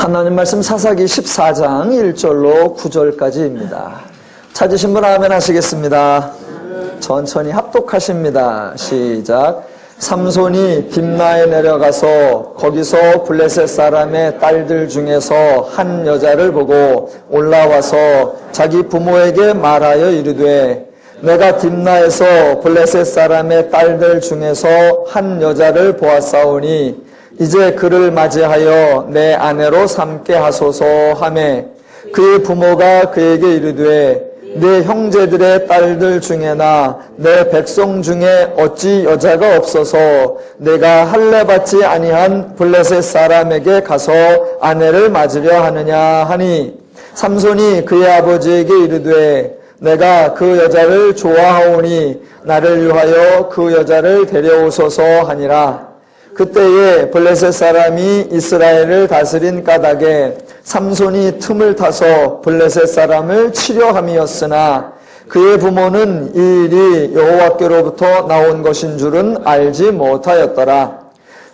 하나님 말씀 사사기 14장 1절로 9절까지입니다. 찾으신 분 아멘 하시겠습니다. 천천히 합독하십니다. 시작. 삼손이 딥나에 내려가서 거기서 블레셋 사람의 딸들 중에서 한 여자를 보고 올라와서 자기 부모에게 말하여 이르되 내가 딥나에서 블레셋 사람의 딸들 중에서 한 여자를 보았사오니 이제 그를 맞이하여 내 아내로 삼게 하소서 하매 그의 부모가 그에게 이르되 내 형제들의 딸들 중에나 내 백성 중에 어찌 여자가 없어서 내가 할례 받지 아니한 블레셋 사람에게 가서 아내를 맞으려 하느냐 하니 삼손이 그의 아버지에게 이르되 내가 그 여자를 좋아하오니 나를 위하여 그 여자를 데려오소서 하니라. 그때에 블레셋 사람이 이스라엘을 다스린 까닭에 삼손이 틈을 타서 블레셋 사람을 치려 함이었으나 그의 부모는 이 일이 여호와께로부터 나온 것인 줄은 알지 못하였더라.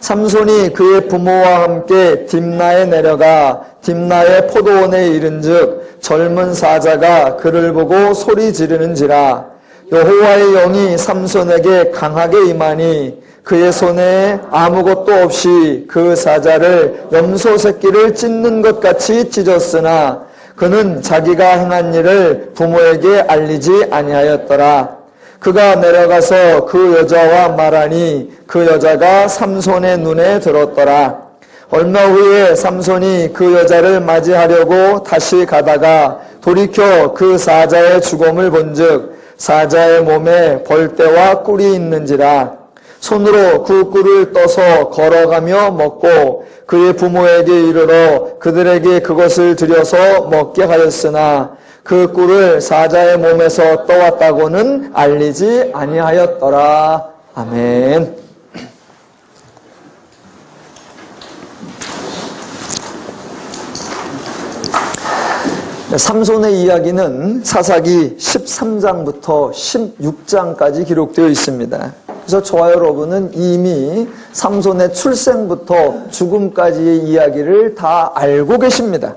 삼손이 그의 부모와 함께 딥나에 내려가 딥나의 포도원에 이른즉 젊은 사자가 그를 보고 소리 지르는지라. 여호와의 영이 삼손에게 강하게 임하니 그의 손에 아무것도 없이 그 사자를 염소 새끼를 찢는 것 같이 찢었으나 그는 자기가 행한 일을 부모에게 알리지 아니하였더라. 그가 내려가서 그 여자와 말하니 그 여자가 삼손의 눈에 들었더라. 얼마 후에 삼손이 그 여자를 맞이하려고 다시 가다가 돌이켜 그 사자의 죽음을 본즉 사자의 몸에 벌떼와 꿀이 있는지라. 손으로 그 꿀을 떠서 걸어가며 먹고 그의 부모에게 이르러 그들에게 그것을 들여서 먹게 하였으나 그 꿀을 사자의 몸에서 떠왔다고는 알리지 아니하였더라. 아멘. 삼손의 이야기는 사사기 13장부터 16장까지 기록되어 있습니다. 그래서 저와 여러분은 이미 삼손의 출생부터 죽음까지의 이야기를 다 알고 계십니다.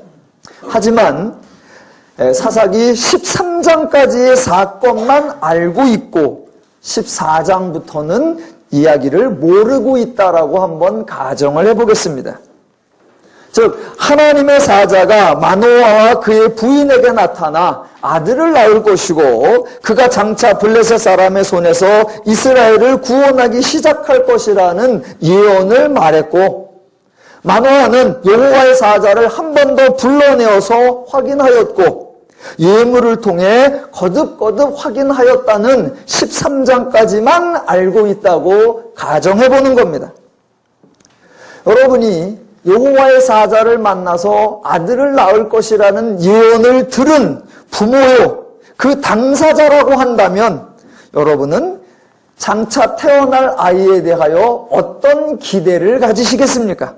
하지만 사사기 13장까지의 사건만 알고 있고 14장부터는 이야기를 모르고 있다라고 한번 가정을 해보겠습니다. 즉 하나님의 사자가 마노아와 그의 부인에게 나타나 아들을 낳을 것이고 그가 장차 블레셋 사람의 손에서 이스라엘을 구원하기 시작할 것이라는 예언을 말했고 마노아는 여호와의 사자를 한 번 더 불러내어서 확인하였고 예물을 통해 거듭거듭 확인하였다는 13장까지만 알고 있다고 가정해보는 겁니다. 여러분이 여호와의 사자를 만나서 아들을 낳을 것이라는 예언을 들은 부모요, 그 당사자라고 한다면 여러분은 장차 태어날 아이에 대하여 어떤 기대를 가지시겠습니까?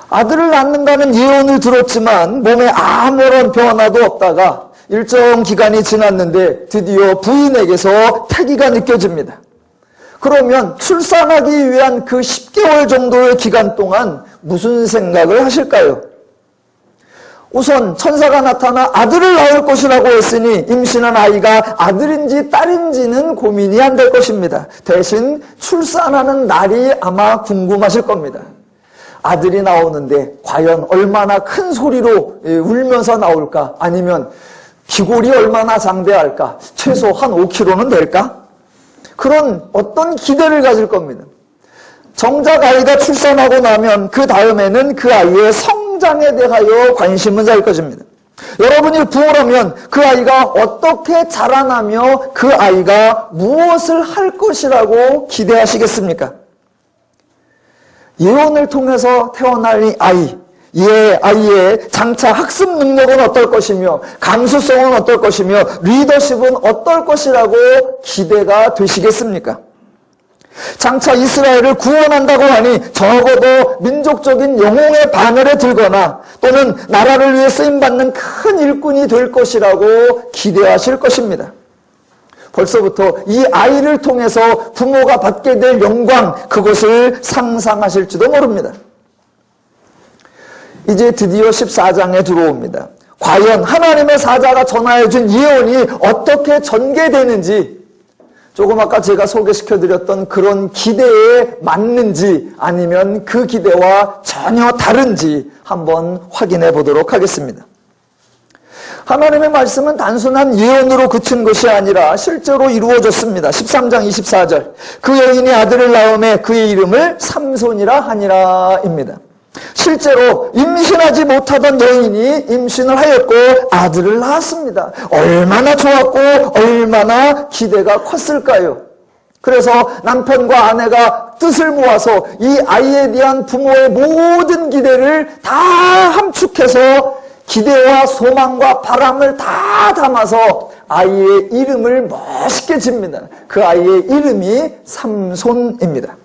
아들을 낳는다는 예언을 들었지만 몸에 아무런 변화도 없다가 일정 기간이 지났는데 드디어 부인에게서 태기가 느껴집니다. 그러면 출산하기 위한 그 10개월 정도의 기간 동안 무슨 생각을 하실까요? 우선 천사가 나타나 아들을 낳을 것이라고 했으니 임신한 아이가 아들인지 딸인지는 고민이 안 될 것입니다. 대신 출산하는 날이 아마 궁금하실 겁니다. 아들이 나오는데 과연 얼마나 큰 소리로 울면서 나올까? 아니면 기골이 얼마나 장대할까? 최소 한 5kg는 될까? 그런 어떤 기대를 가질 겁니다. 정작 아이가 출산하고 나면 그 다음에는 그 아이의 성장에 대하여 관심을 가질 것입니다. 여러분이 부모라면 그 아이가 어떻게 자라나며 그 아이가 무엇을 할 것이라고 기대하시겠습니까? 예언을 통해서 태어날 이 아이, 이 아이의 장차 학습 능력은 어떨 것이며 감수성은 어떨 것이며 리더십은 어떨 것이라고 기대가 되시겠습니까? 장차 이스라엘을 구원한다고 하니 적어도 민족적인 영웅의 바늘에 들거나 또는 나라를 위해 쓰임받는 큰 일꾼이 될 것이라고 기대하실 것입니다. 벌써부터 이 아이를 통해서 부모가 받게 될 영광, 그것을 상상하실지도 모릅니다. 이제 드디어 14장에 들어옵니다. 과연 하나님의 사자가 전하여준 예언이 어떻게 전개되는지, 조금 아까 제가 소개시켜드렸던 그런 기대에 맞는지 아니면 그 기대와 전혀 다른지 한번 확인해 보도록 하겠습니다. 하나님의 말씀은 단순한 예언으로 그친 것이 아니라 실제로 이루어졌습니다. 13장 24절, 그 여인이 아들을 낳음에 그의 이름을 삼손이라 하니라입니다. 실제로 임신하지 못하던 여인이 임신을 하였고 아들을 낳았습니다. 얼마나 좋았고 얼마나 기대가 컸을까요? 그래서 남편과 아내가 뜻을 모아서 이 아이에 대한 부모의 모든 기대를 다 함축해서 기대와 소망과 바람을 다 담아서 아이의 이름을 멋있게 집니다. 그 아이의 이름이 삼손입니다.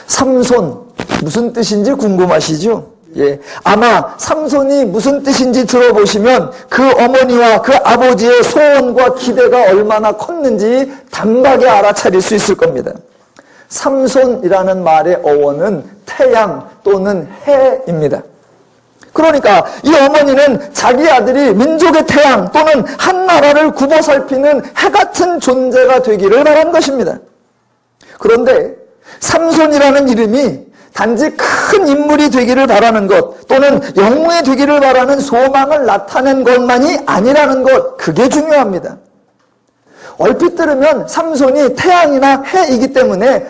삼손, 무슨 뜻인지 궁금하시죠? 예. 아마 삼손이 무슨 뜻인지 들어보시면 그 어머니와 그 아버지의 소원과 기대가 얼마나 컸는지 단박에 알아차릴 수 있을 겁니다. 삼손이라는 말의 어원은 태양 또는 해입니다. 그러니까 이 어머니는 자기 아들이 민족의 태양 또는 한 나라를 굽어 살피는 해 같은 존재가 되기를 바란 것입니다. 그런데 삼손이라는 이름이 단지 큰 인물이 되기를 바라는 것 또는 영웅이 되기를 바라는 소망을 나타낸 것만이 아니라는 것, 그게 중요합니다. 얼핏 들으면 삼손이 태양이나 해이기 때문에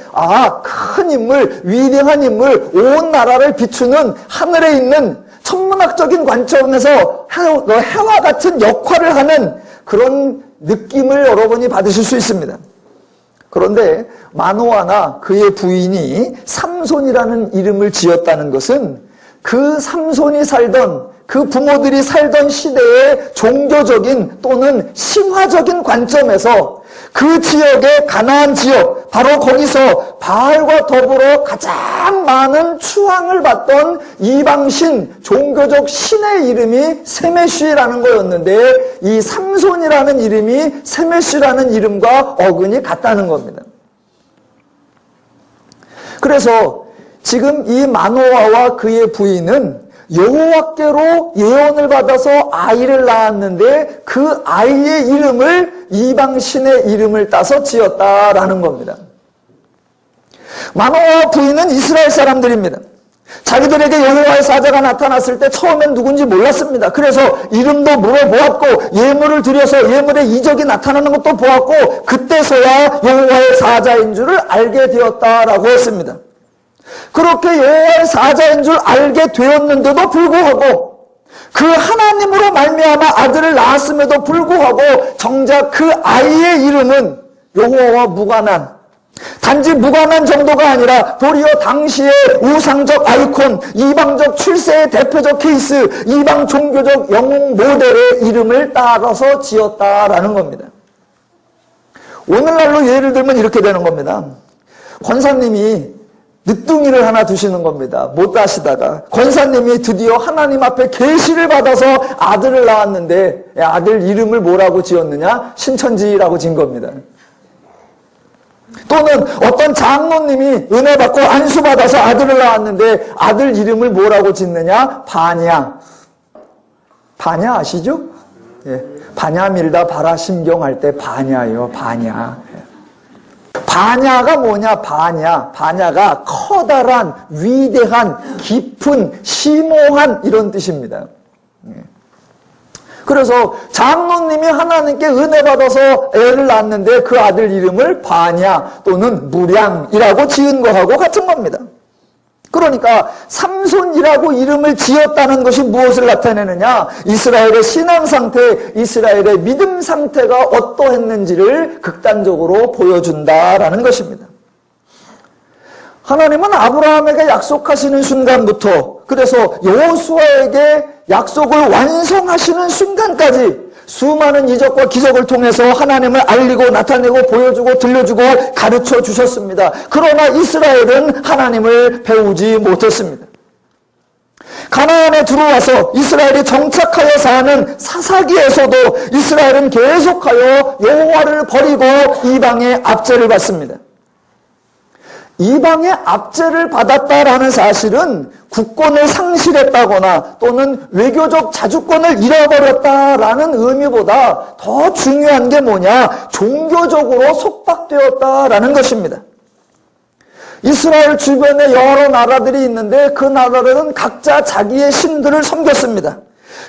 큰 인물, 위대한 인물, 온 나라를 비추는 하늘에 있는 천문학적인 관점에서 해와 같은 역할을 하는 그런 느낌을 여러분이 받으실 수 있습니다. 그런데 마노아나 그의 부인이 삼손이라는 이름을 지었다는 것은 그 삼손이 살던, 그 부모들이 살던 시대의 종교적인 또는 신화적인 관점에서 그 지역의 가나안 지역, 바로 거기서 바알과 더불어 가장 많은 추앙을 받던 이방신, 종교적 신의 이름이 세메시라는 거였는데 이 삼손이라는 이름이 세메시라는 이름과 어근이 같다는 겁니다. 그래서 지금 이 마노아와 그의 부인은 여호와께로 예언을 받아서 아이를 낳았는데 그 아이의 이름을 이방신의 이름을 따서 지었다라는 겁니다. 마노아와 부인은 이스라엘 사람들입니다. 자기들에게 여호와의 사자가 나타났을 때 처음엔 누군지 몰랐습니다. 그래서 이름도 물어보았고 예물을 드려서 예물의 이적이 나타나는 것도 보았고 그때서야 여호와의 사자인 줄을 알게 되었다라고 했습니다. 그렇게 여호와의 사자인 줄 알게 되었는데도 불구하고 그 하나님으로 말미암아 아들을 낳았음에도 불구하고 정작 그 아이의 이름은 여호와와 무관한, 단지 무관한 정도가 아니라 도리어 당시의 우상적 아이콘, 이방적 출세의 대표적 케이스, 이방 종교적 영웅 모델의 이름을 따라서 지었다라는 겁니다. 오늘날로 예를 들면 이렇게 되는 겁니다. 권사님이 늦둥이를 하나 두시는 겁니다. 못 하시다가 권사님이 드디어 하나님 앞에 계시를 받아서 아들을 낳았는데 아들 이름을 뭐라고 지었느냐? 신천지라고 지은 겁니다. 또는 어떤 장로님이 은혜 받고 안수 받아서 아들을 낳았는데 아들 이름을 뭐라고 짓느냐? 바냐. 바냐 아시죠? 예. 바냐 밀다 바라 심경할 때 바냐요. 바냐. 바냐가 뭐냐? 바냐가 커다란, 위대한, 깊은, 심오한 이런 뜻입니다. 그래서 장로님이 하나님께 은혜 받아서 애를 낳았는데 그 아들 이름을 바냐 또는 무량이라고 지은 거하고 같은 겁니다. 그러니까 삼손이라고 이름을 지었다는 것이 무엇을 나타내느냐? 이스라엘의 신앙 상태, 이스라엘의 믿음 상태가 어떠했는지를 극단적으로 보여준다라는 것입니다. 하나님은 아브라함에게 약속하시는 순간부터, 그래서 여호수아에게 약속을 완성하시는 순간까지 수많은 이적과 기적을 통해서 하나님을 알리고 나타내고 보여주고 들려주고 가르쳐 주셨습니다. 그러나 이스라엘은 하나님을 배우지 못했습니다. 가나안에 들어와서 이스라엘이 정착하여 사는 사사기에서도 이스라엘은 계속하여 여호와를 버리고 이방의 압제를 받습니다. 이방의 압제를 받았다라는 사실은 국권을 상실했다거나 또는 외교적 자주권을 잃어버렸다라는 의미보다 더 중요한 게 뭐냐? 종교적으로 속박되었다라는 것입니다. 이스라엘 주변에 여러 나라들이 있는데 그 나라들은 각자 자기의 신들을 섬겼습니다.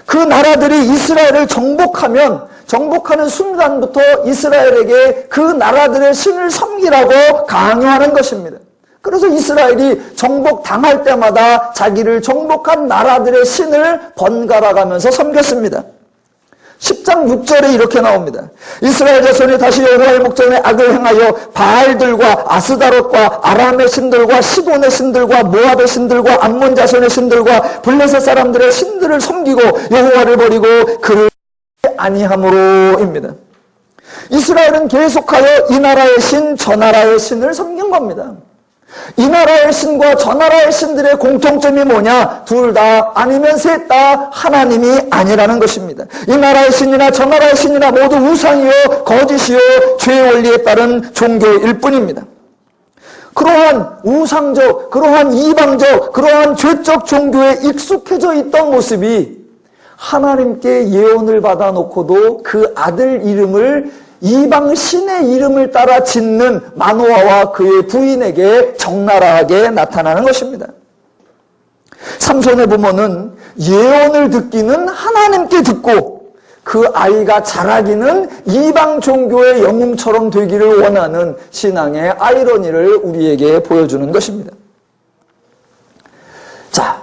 그 나라들이 이스라엘을 정복하는 순간부터 이스라엘에게 그 나라들의 신을 섬기라고 강요하는 것입니다. 그래서 이스라엘이 정복당할 때마다 자기를 정복한 나라들의 신을 번갈아 가면서 섬겼습니다. 10장 6절에 이렇게 나옵니다. 이스라엘 자손이 다시 여호와의 목전에 악을 행하여 바알들과 아스다롯과 아람의 신들과 시돈의 신들과 모압의 신들과 암몬 자손의 신들과 블레셋 사람들의 신들을 섬기고 여호와를 버리고 그를 아니함으로입니다. 이스라엘은 계속하여 이 나라의 신, 저 나라의 신을 섬긴 겁니다. 이 나라의 신과 저 나라의 신들의 공통점이 뭐냐? 둘 다 아니면 셋 다 하나님이 아니라는 것입니다. 이 나라의 신이나 저 나라의 신이나 모두 우상이요 거짓이요 죄의 원리에 따른 종교일 뿐입니다. 그러한 우상적, 그러한 이방적, 그러한 죄적 종교에 익숙해져 있던 모습이 하나님께 예언을 받아놓고도 그 아들 이름을 이방 신의 이름을 따라 짓는 마노아와 그의 부인에게 적나라하게 나타나는 것입니다. 삼손의 부모는 예언을 듣기는 하나님께 듣고 그 아이가 자라기는 이방 종교의 영웅처럼 되기를 원하는 신앙의 아이러니를 우리에게 보여주는 것입니다. 자,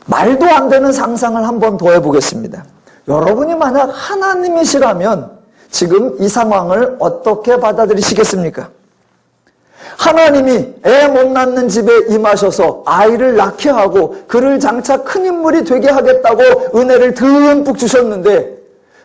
말도 안 되는 상상을 한 번 더 해보겠습니다. 여러분이 만약 하나님이시라면 지금 이 상황을 어떻게 받아들이시겠습니까? 하나님이 애 못 낳는 집에 임하셔서 아이를 낳게 하고 그를 장차 큰 인물이 되게 하겠다고 은혜를 듬뿍 주셨는데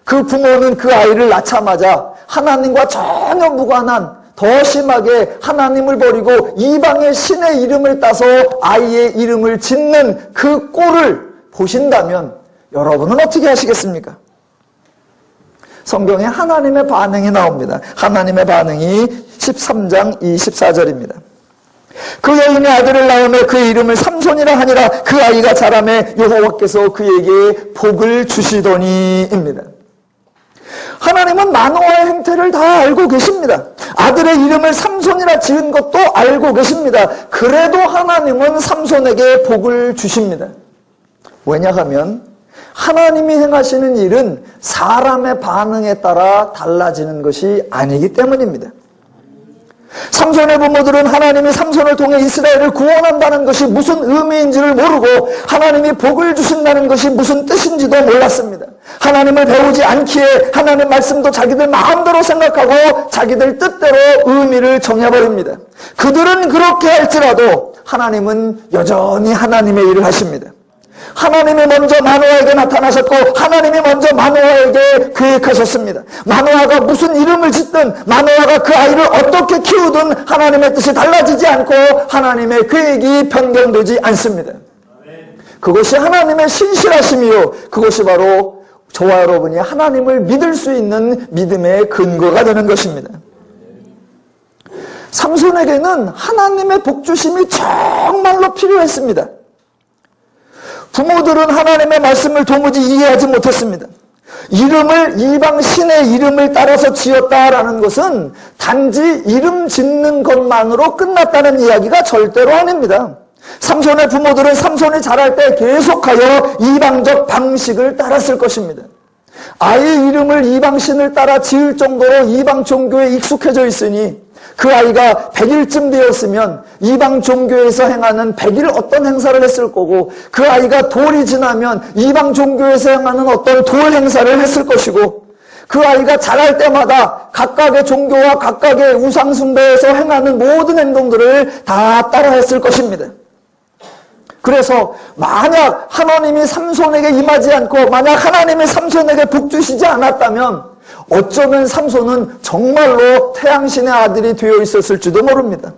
그 부모는 그 아이를 낳자마자 하나님과 전혀 무관한 더 심하게 하나님을 버리고 이방의 신의 이름을 따서 아이의 이름을 짓는 그 꼴을 보신다면 여러분은 어떻게 하시겠습니까? 성경에 하나님의 반응이 나옵니다. 하나님의 반응이 13장 24절입니다. 그 여인의 아들을 낳으며 그의 이름을 삼손이라 하니라. 그 아이가 자라매 여호와께서 그에게 복을 주시더니입니다. 하나님은 마노아의 행태를 다 알고 계십니다. 아들의 이름을 삼손이라 지은 것도 알고 계십니다. 그래도 하나님은 삼손에게 복을 주십니다. 왜냐하면 하나님이 행하시는 일은 사람의 반응에 따라 달라지는 것이 아니기 때문입니다. 삼손의 부모들은 하나님이 삼손을 통해 이스라엘을 구원한다는 것이 무슨 의미인지를 모르고 하나님이 복을 주신다는 것이 무슨 뜻인지도 몰랐습니다. 하나님을 배우지 않기에 하나님 말씀도 자기들 마음대로 생각하고 자기들 뜻대로 의미를 정해버립니다. 그들은 그렇게 할지라도 하나님은 여전히 하나님의 일을 하십니다. 하나님이 먼저 마노아에게 나타나셨고 하나님이 먼저 마노아에게 계획하셨습니다. 마노아가 무슨 이름을 짓든 마노아가 그 아이를 어떻게 키우든 하나님의 뜻이 달라지지 않고 하나님의 계획이 변경되지 않습니다. 그것이 하나님의 신실하심이요 그것이 바로 저와 여러분이 하나님을 믿을 수 있는 믿음의 근거가 되는 것입니다. 삼손에게는 하나님의 복주심이 정말로 필요했습니다. 부모들은 하나님의 말씀을 도무지 이해하지 못했습니다. 이름을 이방 신의 이름을 따라서 지었다라는 것은 단지 이름 짓는 것만으로 끝났다는 이야기가 절대로 아닙니다. 삼손의 부모들은 삼손이 자랄 때 계속하여 이방적 방식을 따랐을 것입니다. 아이의 이름을 이방신을 따라 지을 정도로 이방 종교에 익숙해져 있으니 그 아이가 100일쯤 되었으면 이방 종교에서 행하는 100일 어떤 행사를 했을 거고 그 아이가 돌이 지나면 이방 종교에서 행하는 어떤 돌 행사를 했을 것이고 그 아이가 자랄 때마다 각각의 종교와 각각의 우상 숭배에서 행하는 모든 행동들을 다 따라 했을 것입니다. 그래서 만약 하나님이 삼손에게 임하지 않고 만약 하나님이 삼손에게 복 주시지 않았다면 어쩌면 삼손은 정말로 태양신의 아들이 되어 있었을지도 모릅니다.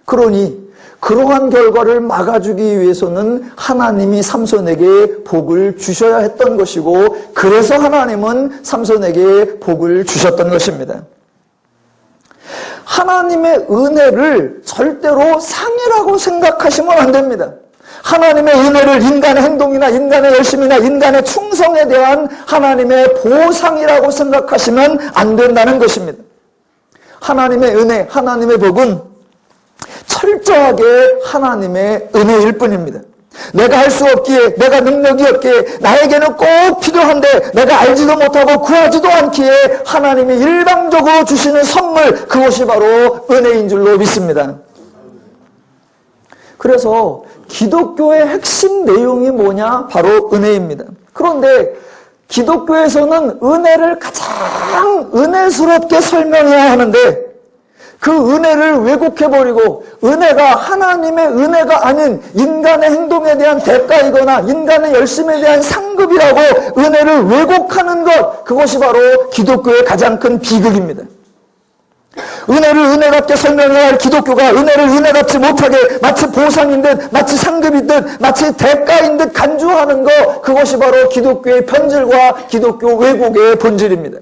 그러니 그러한 결과를 막아주기 위해서는 하나님이 삼손에게 복을 주셔야 했던 것이고 그래서 하나님은 삼손에게 복을 주셨던 것입니다. 하나님의 은혜를 절대로 상이라고 생각하시면 안 됩니다. 하나님의 은혜를 인간의 행동이나 인간의 열심이나 인간의 충성에 대한 하나님의 보상이라고 생각하시면 안 된다는 것입니다. 하나님의 은혜, 하나님의 복은 철저하게 하나님의 은혜일 뿐입니다. 내가 할 수 없기에, 내가 능력이 없기에, 나에게는 꼭 필요한데 내가 알지도 못하고 구하지도 않기에 하나님이 일방적으로 주시는 선물, 그것이 바로 은혜인 줄로 믿습니다. 그래서 기독교의 핵심 내용이 뭐냐? 바로 은혜입니다. 그런데 기독교에서는 은혜를 가장 은혜스럽게 설명해야 하는데 그 은혜를 왜곡해버리고 은혜가 하나님의 은혜가 아닌 인간의 행동에 대한 대가이거나 인간의 열심에 대한 상급이라고 은혜를 왜곡하는 것, 그것이 바로 기독교의 가장 큰 비극입니다. 은혜를 은혜답게 설명해야 할 기독교가 은혜를 은혜답지 못하게 마치 보상인 듯, 마치 상급인 듯, 마치 대가인 듯 간주하는 것, 그것이 바로 기독교의 변질과 기독교 왜곡의 본질입니다.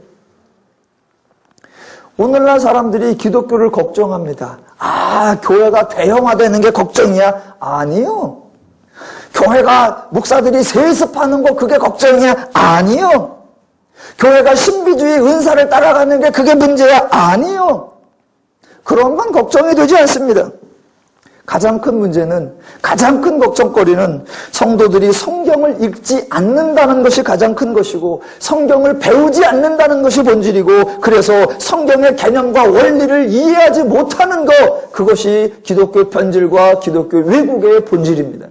오늘날 사람들이 기독교를 걱정합니다. 교회가 대형화되는 게 걱정이야? 아니요. 교회가 목사들이 세습하는 거 그게 걱정이야? 아니요. 교회가 신비주의 은사를 따라가는 게 그게 문제야? 아니요. 그런 건 걱정이 되지 않습니다. 가장 큰 문제는, 가장 큰 걱정거리는 성도들이 성경을 읽지 않는다는 것이 가장 큰 것이고 성경을 배우지 않는다는 것이 본질이고, 그래서 성경의 개념과 원리를 이해하지 못하는 것, 그것이 기독교 변질과 기독교 왜곡의 본질입니다.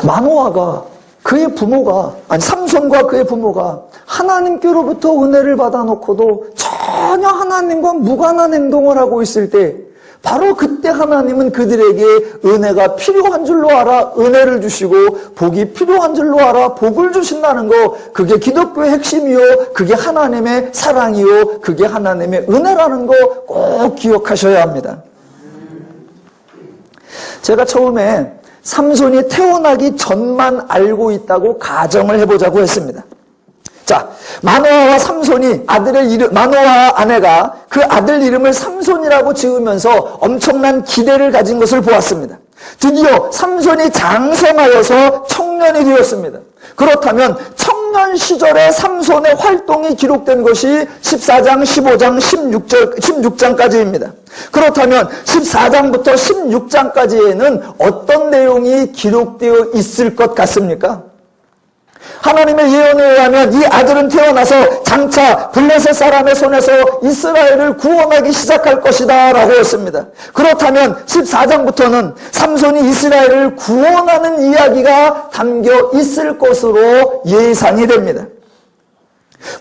마노아가 그의 부모가, 삼손과 그의 부모가 하나님께로부터 은혜를 받아놓고도 전혀 하나님과 무관한 행동을 하고 있을 때, 바로 그때 하나님은 그들에게 은혜가 필요한 줄로 알아 은혜를 주시고 복이 필요한 줄로 알아 복을 주신다는 거, 그게 기독교의 핵심이요, 그게 하나님의 사랑이요, 그게 하나님의 은혜라는 거 꼭 기억하셔야 합니다. 제가 처음에 삼손이 태어나기 전만 알고 있다고 가정을 해보자고 했습니다. 자, 마노아와 삼손이 마노아 아내가 그 아들 이름을 삼손이라고 지으면서 엄청난 기대를 가진 것을 보았습니다. 드디어 삼손이 장성하여서 청년이 되었습니다. 그렇다면 청년 시절의 삼손의 활동이 기록된 것이 14장, 15장, 16장까지입니다. 그렇다면 14장부터 16장까지에는 어떤 내용이 기록되어 있을 것 같습니까? 하나님의 예언에 의하면 이 아들은 태어나서 장차 블레셋 사람의 손에서 이스라엘을 구원하기 시작할 것이다 라고 했습니다. 그렇다면 14장부터는 삼손이 이스라엘을 구원하는 이야기가 담겨 있을 것으로 예상이 됩니다.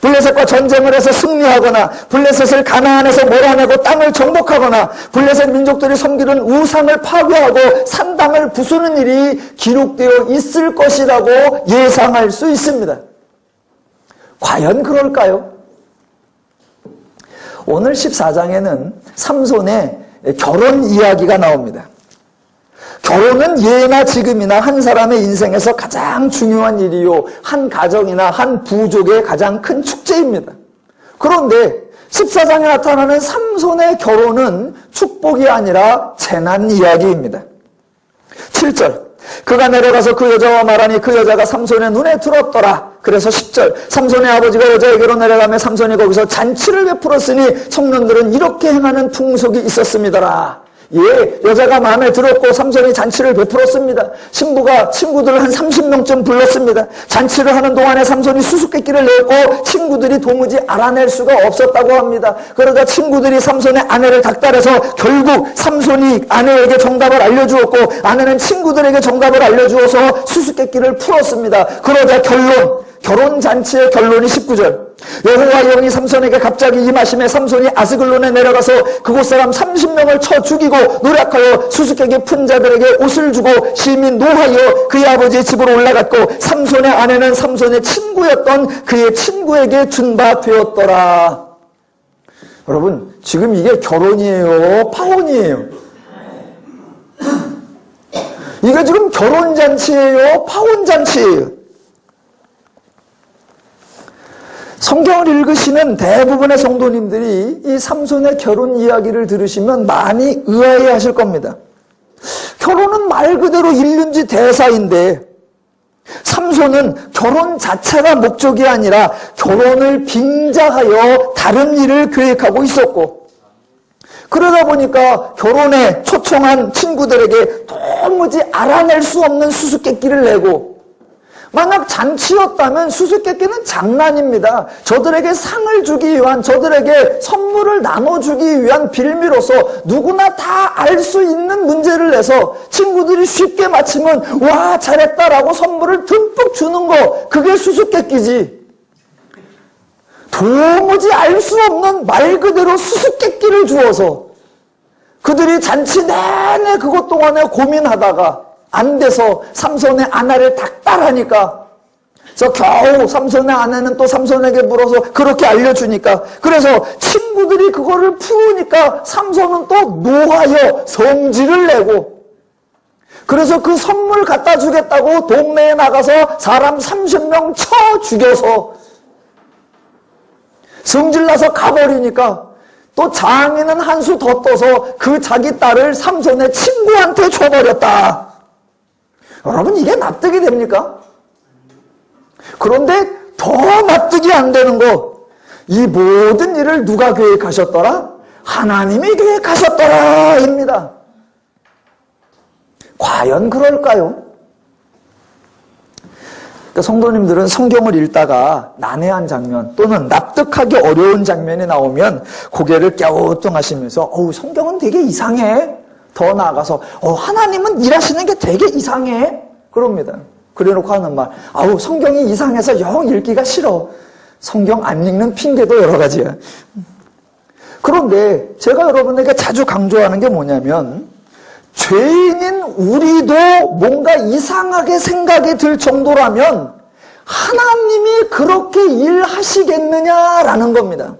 블레셋과 전쟁을 해서 승리하거나 블레셋을 가나안에서 몰아내고 땅을 정복하거나 블레셋 민족들이 섬기는 우상을 파괴하고 산당을 부수는 일이 기록되어 있을 것이라고 예상할 수 있습니다. 과연 그럴까요? 오늘 14장에는 삼손의 결혼 이야기가 나옵니다. 결혼은 예나 지금이나 한 사람의 인생에서 가장 중요한 일이요, 한 가정이나 한 부족의 가장 큰 축제입니다. 그런데 14장에 나타나는 삼손의 결혼은 축복이 아니라 재난 이야기입니다. 7절, 그가 내려가서 그 여자와 말하니 그 여자가 삼손의 눈에 들었더라. 그래서 10절, 삼손의 아버지가 여자에게로 내려가며 삼손이 거기서 잔치를 베풀었으니 청년들은 이렇게 행하는 풍속이 있었습니다라. 예, 여자가 마음에 들었고 삼손이 잔치를 베풀었습니다. 신부가 친구들을 한 30명쯤 불렀습니다. 잔치를 하는 동안에 삼손이 수수께끼를 냈고 친구들이 도무지 알아낼 수가 없었다고 합니다. 그러자 친구들이 삼손의 아내를 닥달해서 결국 삼손이 아내에게 정답을 알려주었고 아내는 친구들에게 정답을 알려주어서 수수께끼를 풀었습니다. 그러자 결혼잔치의 결론이 19절. 여호와의 영이 삼손에게 갑자기 임하심에 삼손이 아스글론에 내려가서 그곳 사람 30명을 쳐 죽이고 노력하여 수수께끼 푼 자들에게 옷을 주고 심히 노하여 그의 아버지의 집으로 올라갔고 삼손의 아내는 삼손의 친구였던 그의 친구에게 준 바 되었더라. 여러분, 지금 이게 결혼이에요? 파혼이에요? 이게 지금 결혼잔치예요? 파혼잔치예요? 성경을 읽으시는 대부분의 성도님들이 이 삼손의 결혼 이야기를 들으시면 많이 의아해 하실 겁니다. 결혼은 말 그대로 일륜지 대사인데 삼손은 결혼 자체가 목적이 아니라 결혼을 빙자하여 다른 일을 계획하고 있었고, 그러다 보니까 결혼에 초청한 친구들에게 도무지 알아낼 수 없는 수수께끼를 내고, 만약 잔치였다면 수수께끼는 장난입니다. 저들에게 상을 주기 위한, 저들에게 선물을 나눠주기 위한 빌미로서 누구나 다 알 수 있는 문제를 내서 친구들이 쉽게 맞히면 와 잘했다라고 선물을 듬뿍 주는 거, 그게 수수께끼지. 도무지 알 수 없는 말 그대로 수수께끼를 주어서 그들이 잔치 내내 그것 동안에 고민하다가 안 돼서 삼손의 아내를 닥달하니까, 그래서 겨우 삼손의 아내는 또 삼손에게 물어서 그렇게 알려주니까, 그래서 친구들이 그거를 풀으니까 삼손은 또 노하여 성질을 내고, 그래서 그 선물 갖다 주겠다고 동네에 나가서 사람 30명 쳐 죽여서 성질나서 가버리니까 또 장인은 한 수 더 떠서 그 자기 딸을 삼손의 친구한테 줘버렸다. 여러분, 이게 납득이 됩니까? 그런데 더 납득이 안 되는 거, 이 모든 일을 누가 계획하셨더라? 하나님이 계획하셨더라 입니다. 과연 그럴까요? 그러니까 성도님들은 성경을 읽다가 난해한 장면 또는 납득하기 어려운 장면이 나오면 고개를 갸우뚱하시면서 성경은 되게 이상해. 더 나아가서 하나님은 일하시는 게 되게 이상해. 그럽니다. 그래놓고 하는 말, 성경이 이상해서 영 읽기가 싫어. 성경 안 읽는 핑계도 여러 가지야. 그런데 제가 여러분에게 자주 강조하는 게 뭐냐면, 죄인인 우리도 뭔가 이상하게 생각이 들 정도라면 하나님이 그렇게 일하시겠느냐라는 겁니다.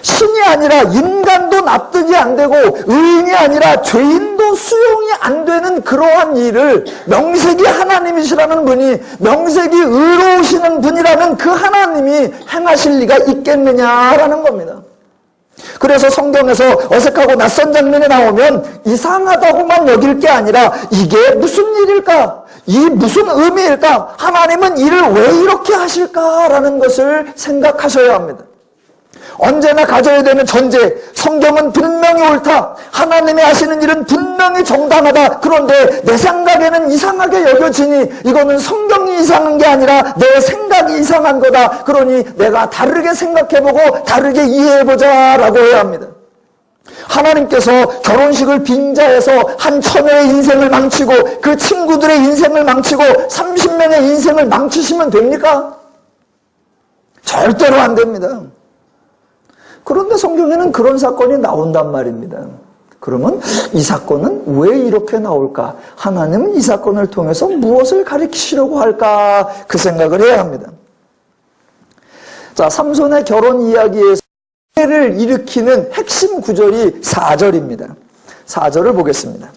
신이 아니라 인간도 납득이 안 되고 의인이 아니라 죄인도 수용이 안 되는 그러한 일을 명색이 하나님이시라는 분이, 명색이 의로우시는 분이라면 그 하나님이 행하실 리가 있겠느냐라는 겁니다. 그래서 성경에서 어색하고 낯선 장면이 나오면 이상하다고만 여길 게 아니라 이게 무슨 일일까? 이 무슨 의미일까? 하나님은 일을 왜 이렇게 하실까라는 것을 생각하셔야 합니다. 언제나 가져야 되는 전제, 성경은 분명히 옳다. 하나님이 하시는 일은 분명히 정당하다. 그런데 내 생각에는 이상하게 여겨지니 이거는 성경이 이상한 게 아니라 내 생각이 이상한 거다. 그러니 내가 다르게 생각해보고 다르게 이해해보자 라고 해야 합니다. 하나님께서 결혼식을 빙자해서 한 처녀의 인생을 망치고 그 친구들의 인생을 망치고 30명의 인생을 망치시면 됩니까? 절대로 안 됩니다. 그런데 성경에는 그런 사건이 나온단 말입니다. 그러면 이 사건은 왜 이렇게 나올까? 하나님은 이 사건을 통해서 무엇을 가르치시려고 할까? 그 생각을 해야 합니다. 자, 삼손의 결혼 이야기에서 를 일으키는 핵심 구절이 4절입니다. 4절을 보겠습니다.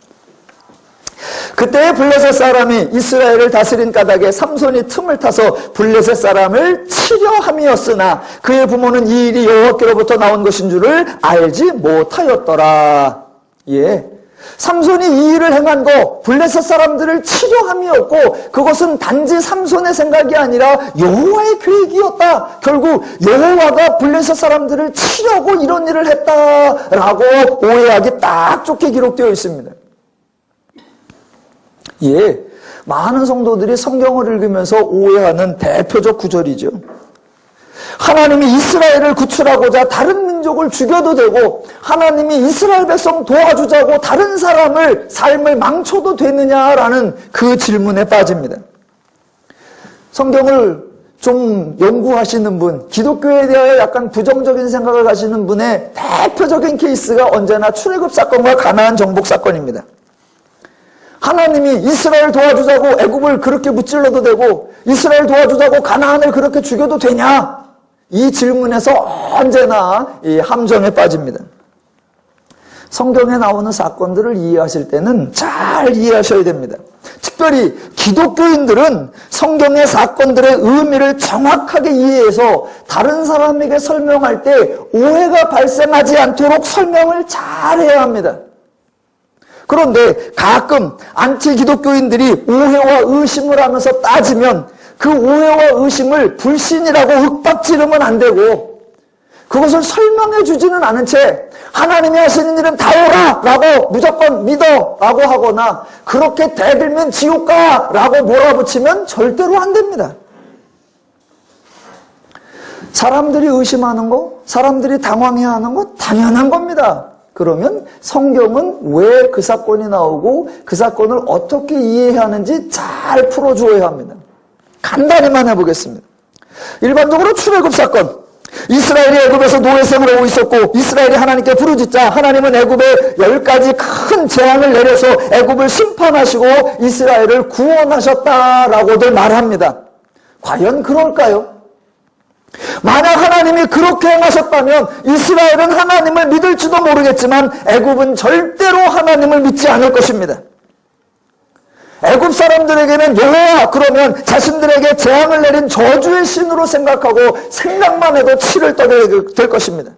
그때 블레셋 사람이 이스라엘을 다스린 까닭에 삼손이 틈을 타서 블레셋 사람을 치려 함이었으나 그의 부모는 이 일이 여호와께로부터 나온 것인 줄을 알지 못하였더라. 예, 삼손이 이 일을 행한 거 블레셋 사람들을 치려 함이었고 그것은 단지 삼손의 생각이 아니라 여호와의 계획이었다. 결국 여호와가 블레셋 사람들을 치려고 이런 일을 했다라고 오해하기 딱 좋게 기록되어 있습니다. 예, 많은 성도들이 성경을 읽으면서 오해하는 대표적 구절이죠. 하나님이 이스라엘을 구출하고자 다른 민족을 죽여도 되고 하나님이 이스라엘 백성 도와주자고 다른 사람을 삶을 망쳐도 되느냐라는 그 질문에 빠집니다. 성경을 좀 연구하시는 분, 기독교에 대하여 약간 부정적인 생각을 가지는 분의 대표적인 케이스가 언제나 출애굽 사건과 가나안 정복 사건입니다. 하나님이 이스라엘 도와주자고 애굽을 그렇게 무찔러도 되고 이스라엘 도와주자고 가나안을 그렇게 죽여도 되냐? 이 질문에서 언제나 이 함정에 빠집니다. 성경에 나오는 사건들을 이해하실 때는 잘 이해하셔야 됩니다. 특별히 기독교인들은 성경의 사건들의 의미를 정확하게 이해해서 다른 사람에게 설명할 때 오해가 발생하지 않도록 설명을 잘해야 합니다. 그런데 가끔 안티 기독교인들이 오해와 의심을 하면서 따지면 그 오해와 의심을 불신이라고 윽박지르면 안 되고 그것을 설명해 주지는 않은 채 하나님이 하시는 일은 다 옳아 라고 무조건 믿어 라고 하거나 그렇게 대들면 지옥 가 라고 몰아붙이면 절대로 안 됩니다. 사람들이 의심하는 거, 사람들이 당황해하는 거 당연한 겁니다. 그러면 성경은 왜 그 사건이 나오고 그 사건을 어떻게 이해해야 하는지 잘 풀어주어야 합니다. 간단히만 해보겠습니다. 일반적으로 출애굽 사건, 이스라엘이 애굽에서 노예생을 하고 있었고 이스라엘이 하나님께 부르짖자 하나님은 애굽에 10가지 큰 재앙을 내려서 애굽을 심판하시고 이스라엘을 구원하셨다라고들 말합니다. 과연 그럴까요? 만약 하나님이 그렇게 행하셨다면 이스라엘은 하나님을 믿을지도 모르겠지만 애굽은 절대로 하나님을 믿지 않을 것입니다. 애굽 사람들에게는 여호와 그러면 자신들에게 재앙을 내린 저주의 신으로 생각하고 생각만 해도 치를 떠게 될 것입니다.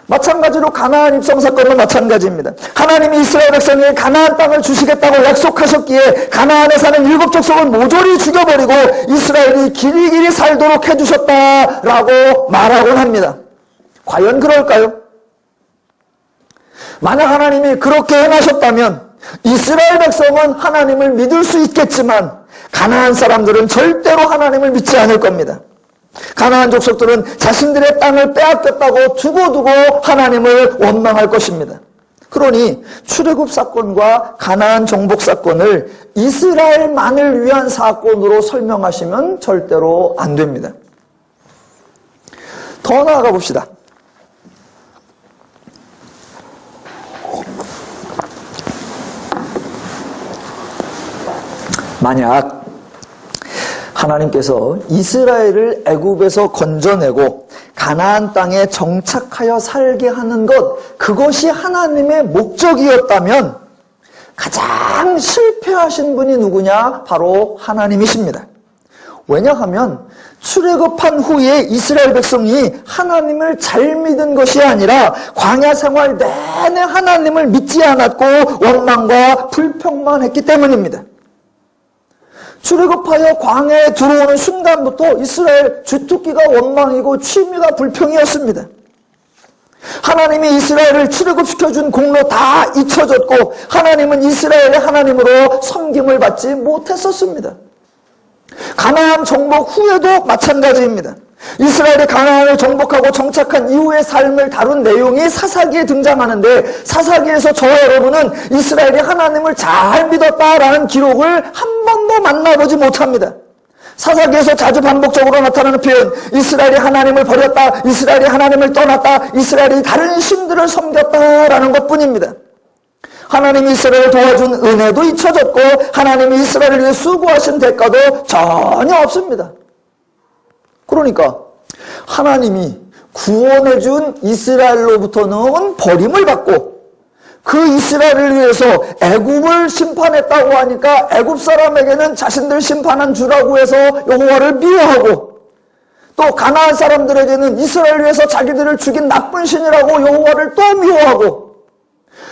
마찬가지로 가나안 입성 사건도 마찬가지입니다. 하나님이 이스라엘 백성에게 가나안 땅을 주시겠다고 약속하셨기에 가나안에 사는 7 족속을 모조리 죽여버리고 이스라엘이 길이길이 살도록 해주셨다라고 말하곤 합니다. 과연 그럴까요? 만약 하나님이 그렇게 행하셨다면 이스라엘 백성은 하나님을 믿을 수 있겠지만 가나안 사람들은 절대로 하나님을 믿지 않을 겁니다. 가나안 족속들은 자신들의 땅을 빼앗겼다고 두고두고 하나님을 원망할 것입니다. 그러니 출애굽 사건과 가나안 정복 사건을 이스라엘만을 위한 사건으로 설명하시면 절대로 안 됩니다. 더 나아가 봅시다. 만약 하나님께서 이스라엘을 애굽에서 건져내고 가나안 땅에 정착하여 살게 하는 것, 그것이 하나님의 목적이었다면 가장 실패하신 분이 누구냐? 바로 하나님이십니다. 왜냐하면 출애굽한 후에 이스라엘 백성이 하나님을 잘 믿은 것이 아니라 광야 생활 내내 하나님을 믿지 않았고 원망과 불평만 했기 때문입니다. 출애굽하여 광야에 들어오는 순간부터 이스라엘 주특기가 원망이고 취미가 불평이었습니다. 하나님이 이스라엘을 출애굽시켜준 공로 다 잊혀졌고 하나님은 이스라엘의 하나님으로 섬김을 받지 못했었습니다. 가나안 정복 후에도 마찬가지입니다. 이스라엘이 가나안을 정복하고 정착한 이후의 삶을 다룬 내용이 사사기에 등장하는데 사사기에서 저와 여러분은 이스라엘이 하나님을 잘 믿었다라는 기록을 한 번도 만나보지 못합니다. 사사기에서 자주 반복적으로 나타나는 표현, 이스라엘이 하나님을 버렸다, 이스라엘이 하나님을 떠났다, 이스라엘이 다른 신들을 섬겼다라는 것뿐입니다. 하나님이 이스라엘을 도와준 은혜도 잊혀졌고 하나님이 이스라엘을 위해 수고하신 대가도 전혀 없습니다. 그러니까 하나님이 구원해준 이스라엘로부터는 버림을 받고 그 이스라엘을 위해서 애굽을 심판했다고 하니까 애굽 사람에게는 자신들 심판한 주라고 해서 여호와를 미워하고 또 가나안 사람들에게는 이스라엘을 위해서 자기들을 죽인 나쁜 신이라고 여호와를 또 미워하고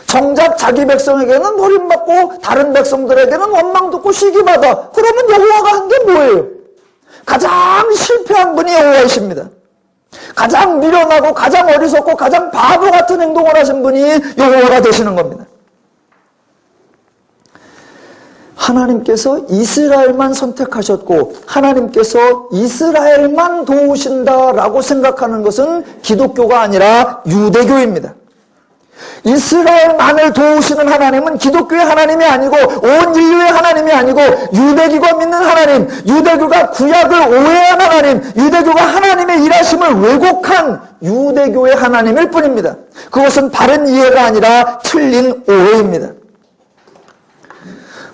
정작 자기 백성에게는 버림받고 다른 백성들에게는 원망 듣고 시기받아. 그러면 여호와가 한 게 뭐예요? 가장 실패한 분이 여호와이십니다. 가장 미련하고 가장 어리석고 가장 바보 같은 행동을 하신 분이 여호와가 되시는 겁니다. 하나님께서 이스라엘만 선택하셨고 하나님께서 이스라엘만 도우신다라고 생각하는 것은 기독교가 아니라 유대교입니다. 이스라엘만을 도우시는 하나님은 기독교의 하나님이 아니고 온 인류의 하나님이 아니고 유대교가 믿는 하나님, 유대교가 구약을 오해한 하나님, 유대교가 하나님의 일하심을 왜곡한 유대교의 하나님일 뿐입니다. 그것은 바른 이해가 아니라 틀린 오해입니다.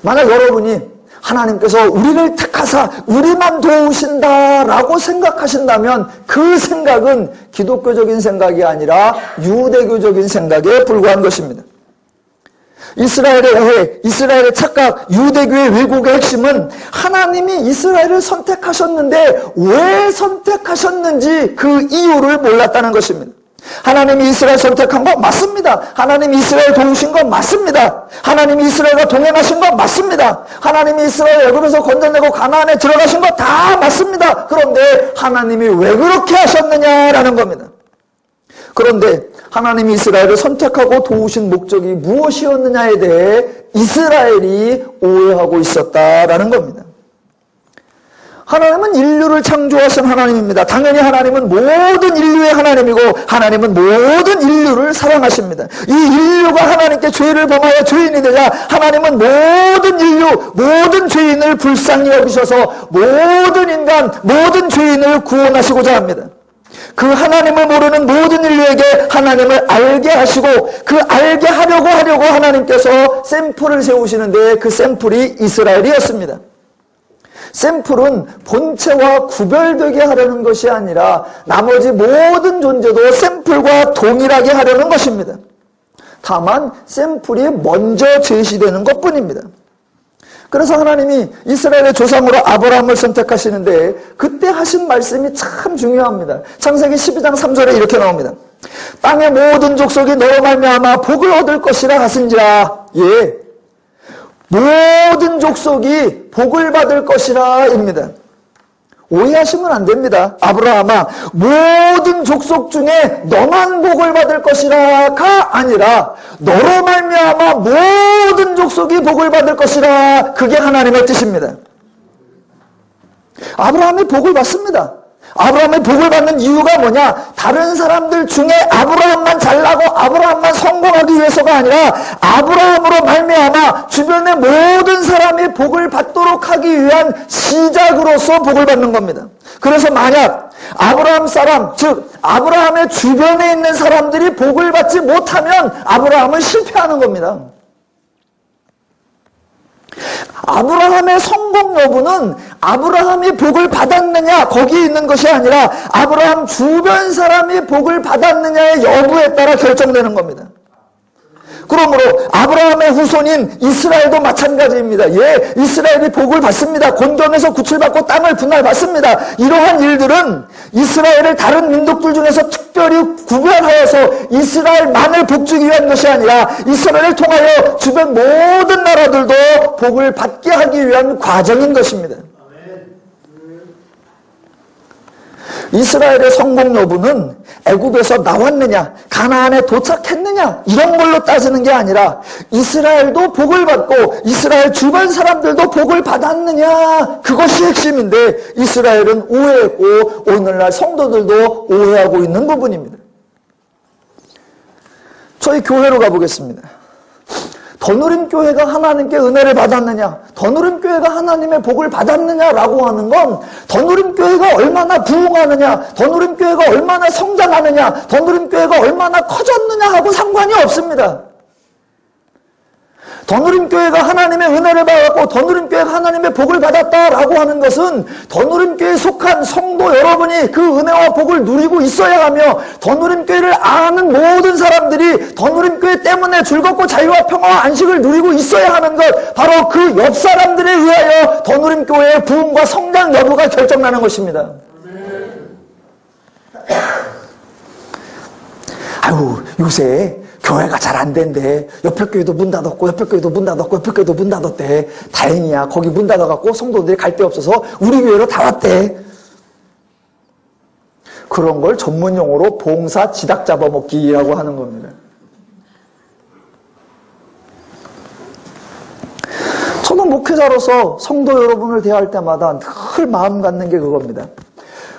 만약 여러분이 하나님께서 우리를 택하사 우리만 도우신다라고 생각하신다면 그 생각은 기독교적인 생각이 아니라 유대교적인 생각에 불과한 것입니다. 이스라엘의 오해, 이스라엘의 착각, 유대교의 왜곡의 핵심은 하나님이 이스라엘을 선택하셨는데 왜 선택하셨는지 그 이유를 몰랐다는 것입니다. 하나님이 이스라엘 선택한 거 맞습니다. 하나님이 이스라엘 도우신 거 맞습니다. 하나님이 이스라엘과 동행하신 거 맞습니다. 하나님이 이스라엘 애굽에서 건져내고 가나안에 들어가신 거 다 맞습니다. 그런데 하나님이 왜 그렇게 하셨느냐라는 겁니다. 그런데 하나님이 이스라엘을 선택하고 도우신 목적이 무엇이었느냐에 대해 이스라엘이 오해하고 있었다라는 겁니다. 하나님은 인류를 창조하신 하나님입니다. 당연히 하나님은 모든 인류의 하나님이고 하나님은 모든 인류를 사랑하십니다. 이 인류가 하나님께 죄를 범하여 죄인이 되자 하나님은 모든 인류, 모든 죄인을 불쌍히 여기셔서 모든 인간, 모든 죄인을 구원하시고자 합니다. 그 하나님을 모르는 모든 인류에게 하나님을 알게 하시고 그 알게 하려고 하나님께서 샘플을 세우시는데 그 샘플이 이스라엘이었습니다. 샘플은 본체와 구별되게 하려는 것이 아니라 나머지 모든 존재도 샘플과 동일하게 하려는 것입니다. 다만 샘플이 먼저 제시되는 것뿐입니다. 그래서 하나님이 이스라엘의 조상으로 아브라함을 선택하시는데 그때 하신 말씀이 참 중요합니다. 창세기 12장 3절에 이렇게 나옵니다. 땅의 모든 족속이 너로 말미암아 복을 얻을 것이라 하신지라. 예, 모든 족속이 복을 받을 것이라 입니다. 오해하시면 안 됩니다. 아브라함아, 모든 족속 중에 너만 복을 받을 것이라가 아니라 너로 말미암아 모든 족속이 복을 받을 것이라. 그게 하나님의 뜻입니다. 아브라함이 복을 받습니다. 아브라함의 복을 받는 이유가 뭐냐? 다른 사람들 중에 아브라함만 잘나고 아브라함만 성공하기 위해서가 아니라 아브라함으로 말미암아 주변의 모든 사람이 복을 받도록 하기 위한 시작으로서 복을 받는 겁니다. 그래서 만약 아브라함 사람, 즉 아브라함의 주변에 있는 사람들이 복을 받지 못하면 아브라함은 실패하는 겁니다. 아브라함의 성공 여부는 아브라함이 복을 받았느냐 거기에 있는 것이 아니라 아브라함 주변 사람이 복을 받았느냐의 여부에 따라 결정되는 겁니다. 그러므로 아브라함의 후손인 이스라엘도 마찬가지입니다. 예, 이스라엘이 복을 받습니다. 곤경에서 구출받고 땅을 분할받습니다. 이러한 일들은 이스라엘을 다른 민족들 중에서 특별히 구별하여서 이스라엘만을 복주기 위한 것이 아니라 이스라엘을 통하여 주변 모든 나라들도 복을 받게 하기 위한 과정인 것입니다. 이스라엘의 성공 여부는 애굽에서 나왔느냐, 가나안에 도착했느냐 이런 걸로 따지는 게 아니라 이스라엘도 복을 받고 이스라엘 주변 사람들도 복을 받았느냐 그것이 핵심인데 이스라엘은 오해했고 오늘날 성도들도 오해하고 있는 부분입니다. 저희 교회로 가보겠습니다. 더누림교회가 하나님께 은혜를 받았느냐, 더누림교회가 하나님의 복을 받았느냐라고 하는 건 더누림교회가 얼마나 부흥하느냐, 더누림교회가 얼마나 성장하느냐, 더누림교회가 얼마나 커졌느냐하고 상관이 없습니다. 더누림교회가 하나님의 은혜를 받았고 더누림교회가 하나님의 복을 받았다라고 하는 것은 더누림교회에 속한 성도 여러분이 그 은혜와 복을 누리고 있어야 하며 더누림교회를 아는 모든 사람들이 더누림교회 때문에 즐겁고 자유와 평화와 안식을 누리고 있어야 하는 것, 바로 그 옆 사람들에 의하여 더누림교회의 부흥과 성장 여부가 결정나는 것입니다. 아유, 요새 교회가 잘 안 된대. 옆에 교회도 문 닫았고 옆에 교회도 문 닫았고 옆에 교회도 문 닫았대. 다행이야. 거기 문 닫아갖고 성도들이 갈 데 없어서 우리 교회로 다 왔대. 그런 걸 전문용어로 봉사 지닥 잡아먹기라고 하는 겁니다. 저는 목회자로서 성도 여러분을 대할 때마다 늘 마음 갖는 게 그겁니다.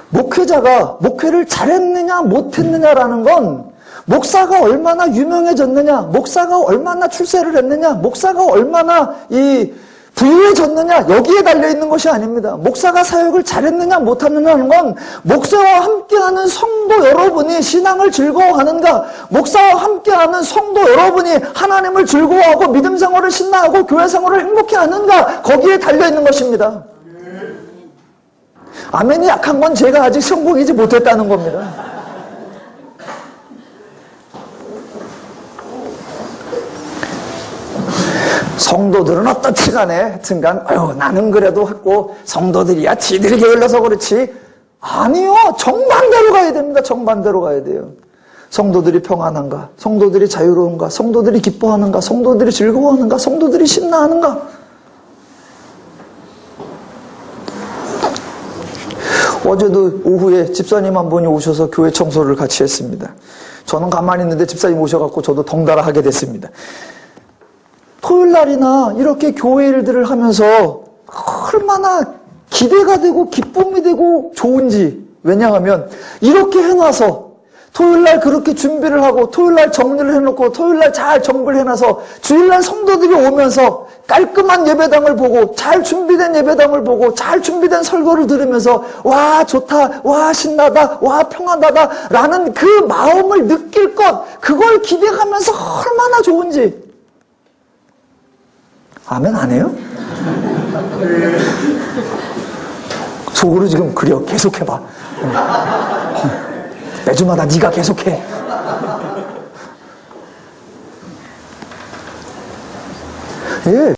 목회자가 목회를 잘했느냐 못했느냐라는 건 목사가 얼마나 유명해졌느냐, 목사가 얼마나 출세를 했느냐, 목사가 얼마나 부유해졌느냐 여기에 달려있는 것이 아닙니다. 목사가 사역을 잘했느냐 못했느냐는 건 목사와 함께하는 성도 여러분이 신앙을 즐거워하는가, 목사와 함께하는 성도 여러분이 하나님을 즐거워하고 믿음 생활을 신나하고 교회 생활을 행복해 하는가 거기에 달려있는 것입니다. 아멘이 약한 건 제가 아직 성공이지 못했다는 겁니다. 성도들은 어떻지 간에 하여튼간 나는 그래도 했고 성도들이야 지들이 게을러서 그렇지. 아니요. 정반대로 가야 됩니다. 정반대로 가야 돼요. 성도들이 평안한가? 성도들이 자유로운가? 성도들이 기뻐하는가? 성도들이 즐거워하는가? 성도들이 신나하는가? 어제도 오후에 집사님 한 분이 오셔서 교회 청소를 같이 했습니다. 저는 가만히 있는데 집사님 오셔갖고 저도 덩달아 하게 됐습니다. 토요일 날이나 이렇게 교회 일들을 하면서 얼마나 기대가 되고 기쁨이 되고 좋은지. 왜냐하면 이렇게 해놔서 토요일날 그렇게 준비를 하고 토요일날 정리를 해놓고 토요일날 잘 정비를 해놔서 주일날 성도들이 오면서 깔끔한 예배당을 보고 잘 준비된 예배당을 보고 잘 준비된 설교를 들으면서 와 좋다, 와 신나다, 와 평안하다 라는 그 마음을 느낄 것, 그걸 기대하면서 얼마나 좋은지. 아멘 안 해요? 속으로 지금 그려. 계속해봐. 매주마다 네가 계속해. 예,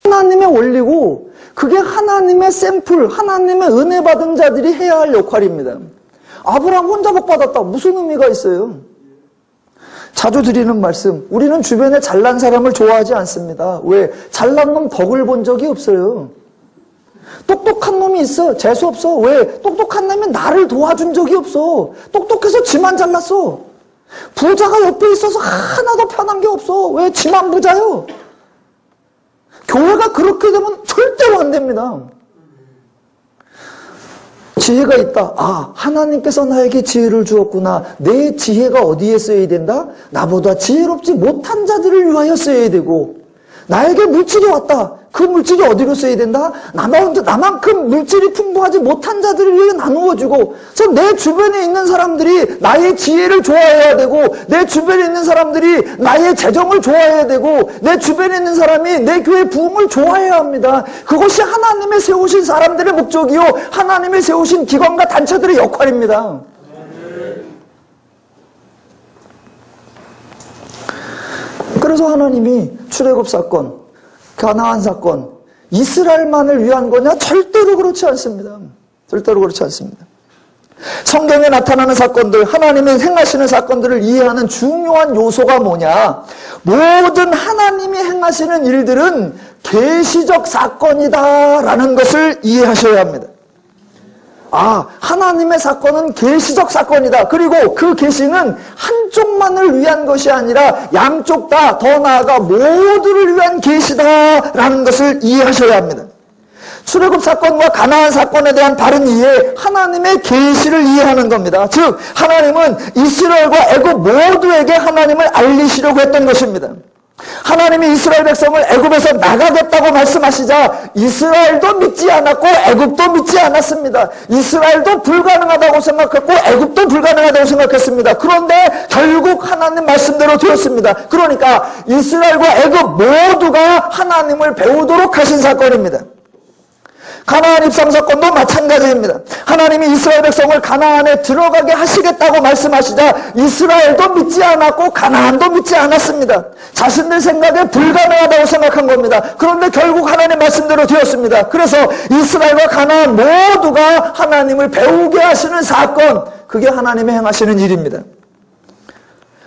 하나님의 원리고 그게 하나님의 샘플, 하나님의 은혜 받은 자들이 해야 할 역할입니다. 아브라함 혼자 복 받았다. 무슨 의미가 있어요? 자주 드리는 말씀, 우리는 주변에 잘난 사람을 좋아하지 않습니다. 왜? 잘난 놈 덕을 본 적이 없어요. 똑똑한 놈이 있어. 재수 없어. 왜? 똑똑한 놈이 나를 도와준 적이 없어. 똑똑해서 지만 잘났어. 부자가 옆에 있어서 하나도 편한 게 없어. 왜? 지만 부자요. 교회가 그렇게 되면 절대로 안 됩니다. 지혜가 있다. 아, 하나님께서 나에게 지혜를 주었구나. 내 지혜가 어디에 써야 된다? 나보다 지혜롭지 못한 자들을 위하여 써야 되고, 나에게 물질이 왔다. 그 물질이 어디로 써야 된다? 나만큼 물질이 풍부하지 못한 자들을 위해 나누어주고, 그래서 내 주변에 있는 사람들이 나의 지혜를 좋아해야 되고, 내 주변에 있는 사람들이 나의 재정을 좋아해야 되고, 내 주변에 있는 사람이 내 교회 부흥을 좋아해야 합니다. 그것이 하나님의 세우신 사람들의 목적이요, 하나님의 세우신 기관과 단체들의 역할입니다. 그래서 하나님이 출애굽 사건, 가나안 사건, 이스라엘만을 위한 거냐? 절대로 그렇지 않습니다. 절대로 그렇지 않습니다. 성경에 나타나는 사건들, 하나님이 행하시는 사건들을 이해하는 중요한 요소가 뭐냐? 모든 하나님이 행하시는 일들은 계시적 사건이다라는 것을 이해하셔야 합니다. 아, 하나님의 사건은 계시적 사건이다. 그리고 그 계시는 한쪽만을 위한 것이 아니라 양쪽 다, 더 나아가 모두를 위한 계시다라는 것을 이해하셔야 합니다. 출애굽 사건과 가나안 사건에 대한 바른 이해, 하나님의 계시를 이해하는 겁니다. 즉, 하나님은 이스라엘과 애굽 모두에게 하나님을 알리시려고 했던 것입니다. 하나님이 이스라엘 백성을 애굽에서 나가겠다고 말씀하시자 이스라엘도 믿지 않았고 애굽도 믿지 않았습니다. 이스라엘도 불가능하다고 생각했고 애굽도 불가능하다고 생각했습니다. 그런데 결국 하나님 말씀대로 되었습니다. 그러니까 이스라엘과 애굽 모두가 하나님을 배우도록 하신 사건입니다. 가나안 입성 사건도 마찬가지입니다. 하나님이 이스라엘 백성을 가나안에 들어가게 하시겠다고 말씀하시자 이스라엘도 믿지 않았고 가나안도 믿지 않았습니다. 자신들 생각에 불가능하다고 생각한 겁니다. 그런데 결국 하나님의 말씀대로 되었습니다. 그래서 이스라엘과 가나안 모두가 하나님을 배우게 하시는 사건, 그게 하나님이 행하시는 일입니다.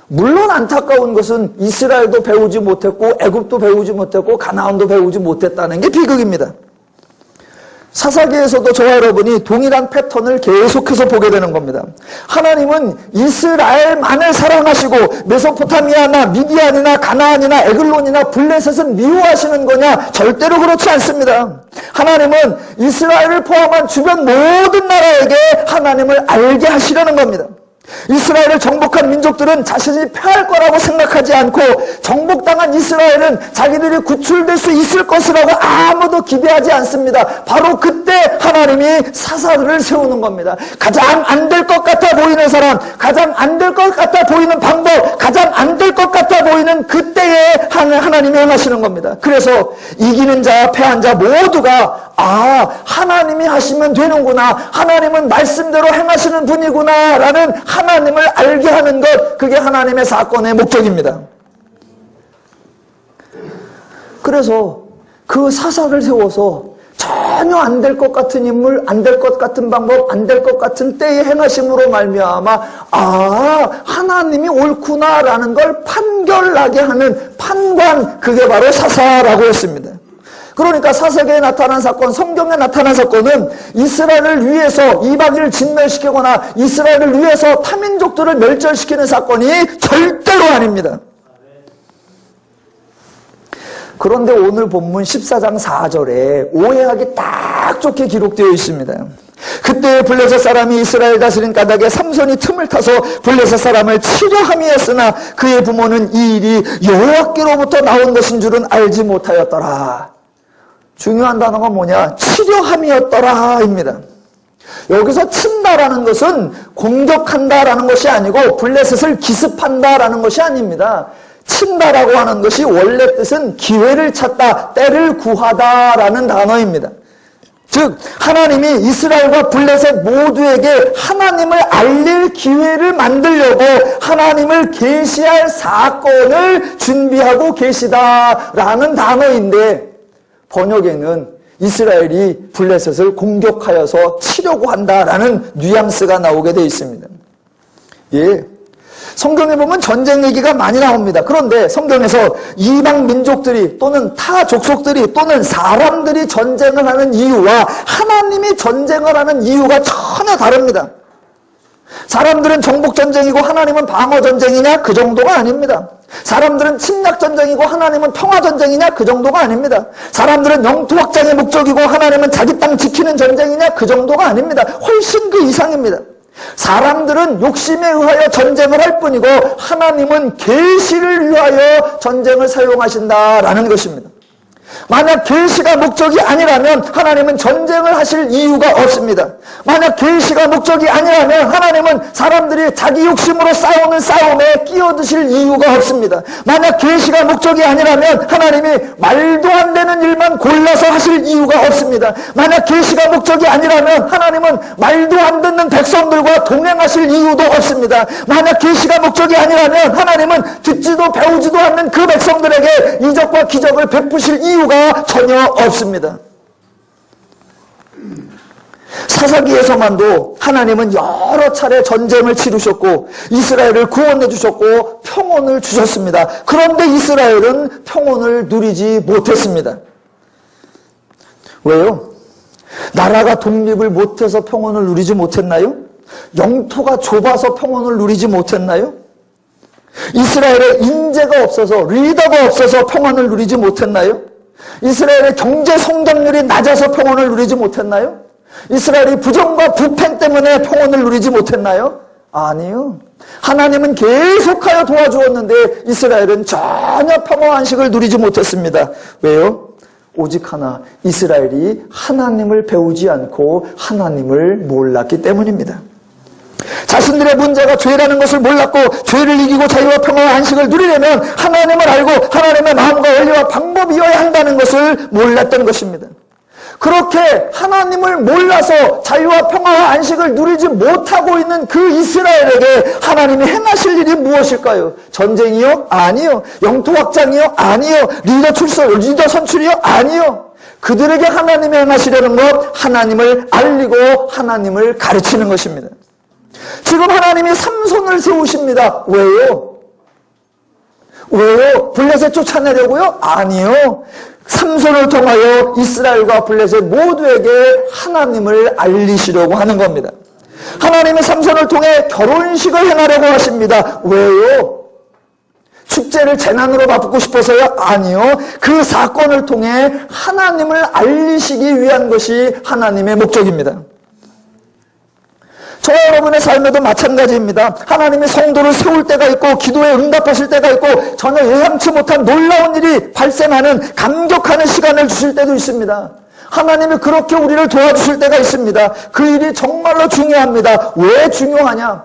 물론 안타까운 것은 이스라엘도 배우지 못했고 애굽도 배우지 못했고 가나안도 배우지 못했다는 게 비극입니다. 사사기에서도 저와 여러분이 동일한 패턴을 계속해서 보게 되는 겁니다. 하나님은 이스라엘만을 사랑하시고 메소포타미아나 미디안이나 가나안이나 에글론이나 블레셋은 미워하시는 거냐? 절대로 그렇지 않습니다. 하나님은 이스라엘을 포함한 주변 모든 나라에게 하나님을 알게 하시려는 겁니다. 이스라엘을 정복한 민족들은 자신이 패할 거라고 생각하지 않고 정복당한 이스라엘은 자기들이 구출될 수 있을 것이라고 아무도 기대하지 않습니다. 바로 그때 하나님이 사사들을 세우는 겁니다. 가장 안 될 것 같아 보이는 사람, 가장 안 될 것 같아 보이는 방법, 가장 안 될 것 같아 보이는 그때에 하나님이 행하시는 겁니다. 그래서 이기는 자와 패한 자 모두가 아, 하나님이 하시면 되는구나, 하나님은 말씀대로 행하시는 분이구나 라는 하나님을 알게 하는 것, 그게 하나님의 사건의 목적입니다. 그래서 그 사사를 세워서 전혀 안 될 것 같은 인물, 안 될 것 같은 방법, 안 될 것 같은 때의 행하심으로 말미암아 하나님이 옳구나라는 걸 판결나게 하는 판관, 그게 바로 사사라고 했습니다. 그러니까 사사기에 나타난 사건, 성경에 나타난 사건은 이스라엘을 위해서 이방인을 진멸시키거나 이스라엘을 위해서 타민족들을 멸절시키는 사건이 절대로 아닙니다. 그런데 오늘 본문 14장 4절에 오해하기 딱 좋게 기록되어 있습니다. 그때 블레셋 사람이 이스라엘 다스린 까닭에 삼손이 틈을 타서 블레셋 사람을 치려함이었으나 그의 부모는 이 일이 여호와께로부터 나온 것인 줄은 알지 못하였더라. 중요한 단어가 뭐냐? 치려함이었더라입니다. 여기서 친다라는 것은 공격한다라는 것이 아니고 블레셋을 기습한다라는 것이 아닙니다. 친다라고 하는 것이 원래 뜻은 기회를 찾다, 때를 구하다라는 단어입니다. 즉 하나님이 이스라엘과 블레셋 모두에게 하나님을 알릴 기회를 만들려고 하나님을 계시할 사건을 준비하고 계시다라는 단어인데, 번역에는 이스라엘이 블레셋을 공격하여서 치려고 한다라는 뉘앙스가 나오게 되어 있습니다. 예, 성경에 보면 전쟁 얘기가 많이 나옵니다. 그런데 성경에서 이방 민족들이 또는 타 족속들이 또는 사람들이 전쟁을 하는 이유와 하나님이 전쟁을 하는 이유가 전혀 다릅니다. 사람들은 정복전쟁이고 하나님은 방어전쟁이냐? 그 정도가 아닙니다. 사람들은 침략전쟁이고 하나님은 평화전쟁이냐? 그 정도가 아닙니다. 사람들은 영토 확장의 목적이고 하나님은 자기 땅 지키는 전쟁이냐? 그 정도가 아닙니다. 훨씬 그 이상입니다. 사람들은 욕심에 의하여 전쟁을 할 뿐이고 하나님은 계시를 위하여 전쟁을 사용하신다라는 것입니다. 만약 계시가 목적이 아니라면 하나님은 전쟁을 하실 이유가 없습니다. 만약 계시가 목적이 아니라면 하나님은 사람들이 자기 욕심으로 싸우는 싸움에 끼어드실 이유가 없습니다. 만약 계시가 목적이 아니라면 하나님이 말도 안 되는 일만 골라서 하실 이유가 없습니다. 만약 계시가 목적이 아니라면 하나님은 말도 안 듣는 백성들과 동행하실 이유도 없습니다. 만약 계시가 목적이 아니라면 하나님은 듣지도 배우지도 않는 그 백성들에게 이적과 기적을 베푸실 이유가 전혀 없습니다. 사사기에서만도 하나님은 여러 차례 전쟁을 치르셨고 이스라엘을 구원해 주셨고 평온을 주셨습니다. 그런데 이스라엘은 평온을 누리지 못했습니다. 왜요? 나라가 독립을 못해서 평온을 누리지 못했나요? 영토가 좁아서 평온을 누리지 못했나요? 이스라엘에 인재가 없어서, 리더가 없어서 평온을 누리지 못했나요? 이스라엘의 경제 성장률이 낮아서 평온을 누리지 못했나요? 이스라엘이 부정과 부패 때문에 평온을 누리지 못했나요? 아니요. 하나님은 계속하여 도와주었는데 이스라엘은 전혀 평화 안식을 누리지 못했습니다. 왜요? 오직 하나, 이스라엘이 하나님을 배우지 않고 하나님을 몰랐기 때문입니다. 자신들의 문제가 죄라는 것을 몰랐고 죄를 이기고 자유와 평화와 안식을 누리려면 하나님을 알고 하나님의 마음과 원리와 방법이어야 한다는 것을 몰랐던 것입니다. 그렇게 하나님을 몰라서 자유와 평화와 안식을 누리지 못하고 있는 그 이스라엘에게 하나님이 행하실 일이 무엇일까요? 전쟁이요? 아니요. 영토 확장이요? 아니요. 리더 선출이요? 아니요. 그들에게 하나님이 행하시려는 것, 하나님을 알리고 하나님을 가르치는 것입니다. 지금 하나님이 삼손을 세우십니다. 왜요? 왜요? 블레셋 쫓아내려고요? 아니요. 삼손을 통하여 이스라엘과 블레셋 모두에게 하나님을 알리시려고 하는 겁니다. 하나님이 삼손을 통해 결혼식을 행하려고 하십니다. 왜요? 축제를 재난으로 바꾸고 싶어서요? 아니요. 그 사건을 통해 하나님을 알리시기 위한 것이 하나님의 목적입니다. 저 여러분의 삶에도 마찬가지입니다. 하나님이 성도를 세울 때가 있고 기도에 응답하실 때가 있고 전혀 예상치 못한 놀라운 일이 발생하는 감격하는 시간을 주실 때도 있습니다. 하나님이 그렇게 우리를 도와주실 때가 있습니다. 그 일이 정말로 중요합니다. 왜 중요하냐?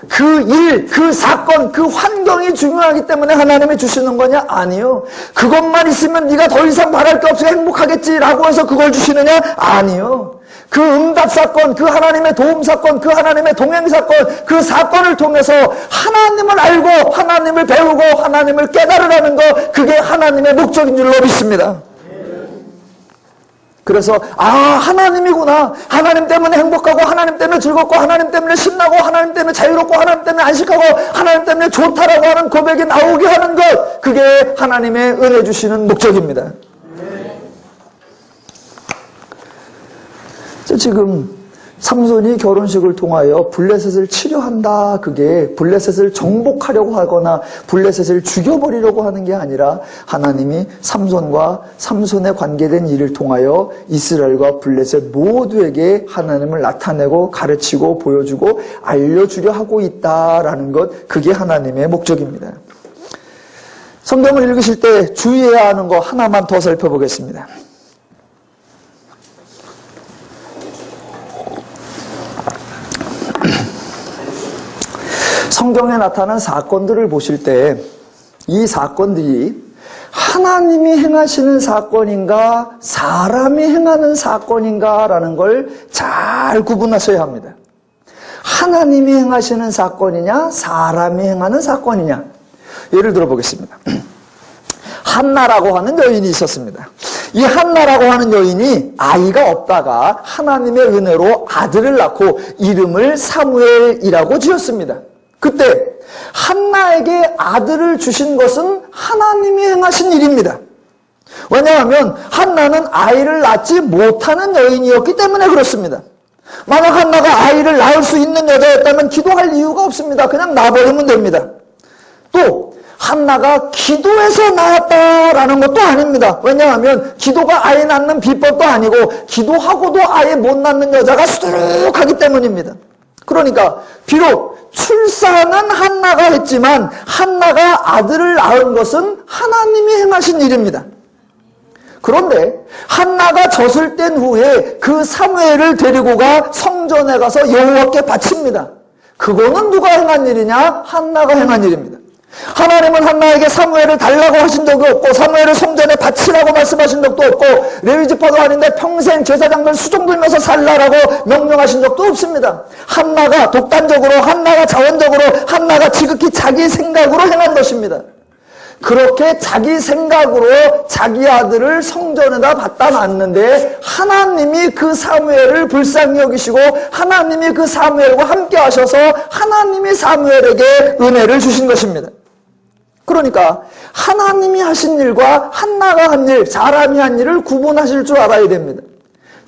그 일, 그 사건, 그 환경이 중요하기 때문에 하나님이 주시는 거냐? 아니요. 그것만 있으면 네가 더 이상 바랄 게 없어 행복하겠지라고 해서 그걸 주시느냐? 아니요. 그 응답 사건, 그 하나님의 도움 사건, 그 하나님의 동행 사건, 그 사건을 통해서 하나님을 알고 하나님을 배우고 하나님을 깨달으라는 거, 그게 하나님의 목적인 줄로 믿습니다. 그래서 하나님이구나. 하나님 때문에 행복하고 하나님 때문에 즐겁고 하나님 때문에 신나고 하나님 때문에 자유롭고 하나님 때문에 안식하고 하나님 때문에 좋다라고 하는 고백이 나오게 하는 것, 그게 하나님의 은혜 주시는 목적입니다. 지금 삼손이 결혼식을 통하여 블레셋을 치료한다. 그게 블레셋을 정복하려고 하거나 블레셋을 죽여버리려고 하는 게 아니라 하나님이 삼손과 삼손에 관계된 일을 통하여 이스라엘과 블레셋 모두에게 하나님을 나타내고 가르치고 보여주고 알려주려 하고 있다라는 것, 그게 하나님의 목적입니다. 성경을 읽으실 때 주의해야 하는 거 하나만 더 살펴보겠습니다. 성경에 나타난 사건들을 보실 때 이 사건들이 하나님이 행하시는 사건인가 사람이 행하는 사건인가 라는 걸 잘 구분하셔야 합니다. 하나님이 행하시는 사건이냐 사람이 행하는 사건이냐. 예를 들어 보겠습니다. 한나라고 하는 여인이 있었습니다. 이 한나라고 하는 여인이 아이가 없다가 하나님의 은혜로 아들을 낳고 이름을 사무엘이라고 지었습니다. 그때 한나에게 아들을 주신 것은 하나님이 행하신 일입니다. 왜냐하면 한나는 아이를 낳지 못하는 여인이었기 때문에 그렇습니다. 만약 한나가 아이를 낳을 수 있는 여자였다면 기도할 이유가 없습니다. 그냥 낳아버리면 됩니다. 또 한나가 기도해서 낳았다라는 것도 아닙니다. 왜냐하면 기도가 아이 낳는 비법도 아니고 기도하고도 아이 못 낳는 여자가 수두룩하기 때문입니다. 그러니까 비록 출산은 한나가 했지만 한나가 아들을 낳은 것은 하나님이 행하신 일입니다. 그런데 한나가 젖을 뗀 후에 그 사무엘을 데리고 가 성전에 가서 여호와께 바칩니다. 그거는 누가 행한 일이냐? 한나가 행한 일입니다. 하나님은 한나에게 사무엘을 달라고 하신 적이 없고 사무엘을 성전에 바치라고 말씀하신 적도 없고 레위지파도 아닌데 평생 제사장들 수종 들면서 살라라고 명령하신 적도 없습니다. 한나가 독단적으로, 한나가 자원적으로, 한나가 지극히 자기 생각으로 행한 것입니다. 그렇게 자기 생각으로 자기 아들을 성전에다 갖다 놨는데 하나님이 그 사무엘을 불쌍히 여기시고 하나님이 그 사무엘과 함께 하셔서 하나님이 사무엘에게 은혜를 주신 것입니다. 그러니까 하나님이 하신 일과 한나가 한 일, 사람이 한 일을 구분하실 줄 알아야 됩니다.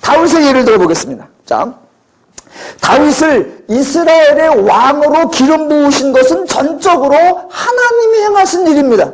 다윗의 예를 들어보겠습니다. 자, 다윗을 이스라엘의 왕으로 기름 부으신 것은 전적으로 하나님이 행하신 일입니다.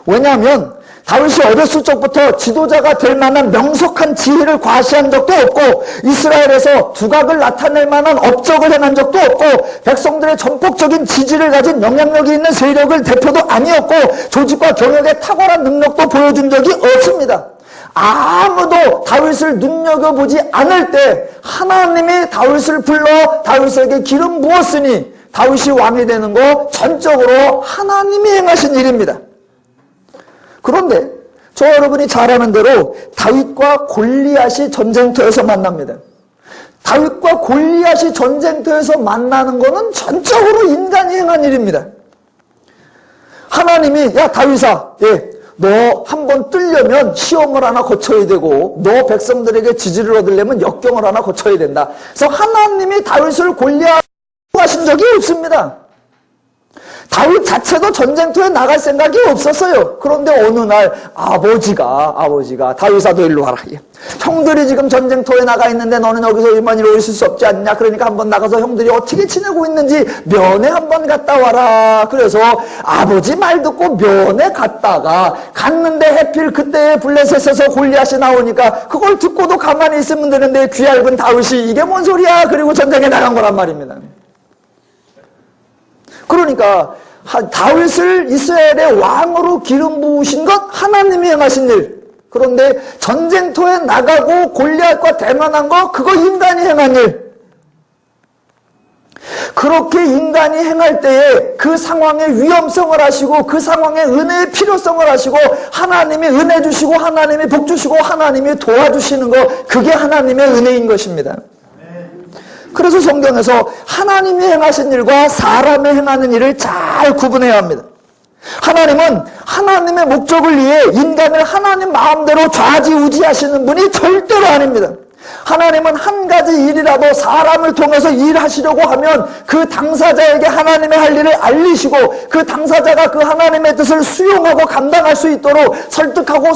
왜냐하면 다윗이 어렸을 적부터 지도자가 될 만한 명석한 지혜를 과시한 적도 없고 이스라엘에서 두각을 나타낼 만한 업적을 행한 적도 없고 백성들의 전폭적인 지지를 가진 영향력이 있는 세력을 대표도 아니었고 조직과 경영에 탁월한 능력도 보여준 적이 없습니다. 아무도 다윗을 눈여겨보지 않을 때 하나님이 다윗을 불러 다윗에게 기름 부었으니 다윗이 왕이 되는 거 전적으로 하나님이 행하신 일입니다. 그런데 저 여러분이 잘 아는 대로 다윗과 골리앗이 전쟁터에서 만납니다. 다윗과 골리앗이 전쟁터에서 만나는 것은 전적으로 인간이 행한 일입니다. 하나님이 야 다윗아, 너 한번 뜰려면 시험을 하나 거쳐야 되고 너 백성들에게 지지를 얻으려면 역경을 하나 거쳐야 된다. 그래서 하나님이 다윗을 골리앗 하신 적이 없습니다. 다윗 자체도 전쟁터에 나갈 생각이 없었어요. 그런데 어느 날 아버지가 다윗아 너 일로 와라. 형들이 지금 전쟁터에 나가 있는데 너는 여기서 일만으로 있을 수 없지 않냐. 그러니까 한번 나가서 형들이 어떻게 지내고 있는지 면회 한번 갔다 와라. 그래서 아버지 말 듣고 면회 갔는데 해필 그때 블레셋에서 골리앗이 나오니까 그걸 듣고도 가만히 있으면 되는데 귀 얇은 다윗이 이게 뭔 소리야. 그리고 전쟁에 나간 거란 말입니다. 그러니까 다윗을 이스라엘의 왕으로 기름 부으신 것 하나님이 행하신 일. 그런데 전쟁터에 나가고 골리앗과 대면한 거 그거 인간이 행한 일. 그 그렇게 인간이 행할 때에 그 상황의 위험성을 아시고 그 상황의 은혜의 필요성을 아시고 하나님이 은혜 주시고 하나님이 복 주시고 하나님이 도와주시는 것, 그게 하나님의 은혜인 것입니다. 그래서 성경에서 하나님이 행하신 일과 사람이 행하는 일을 잘 구분해야 합니다. 하나님은 하나님의 목적을 위해 인간을 하나님 마음대로 좌지우지하시는 분이 절대로 아닙니다. 하나님은 한 가지 일이라도 사람을 통해서 일하시려고 하면 그 당사자에게 하나님의 할 일을 알리시고 그 당사자가 그 하나님의 뜻을 수용하고 감당할 수 있도록 설득하고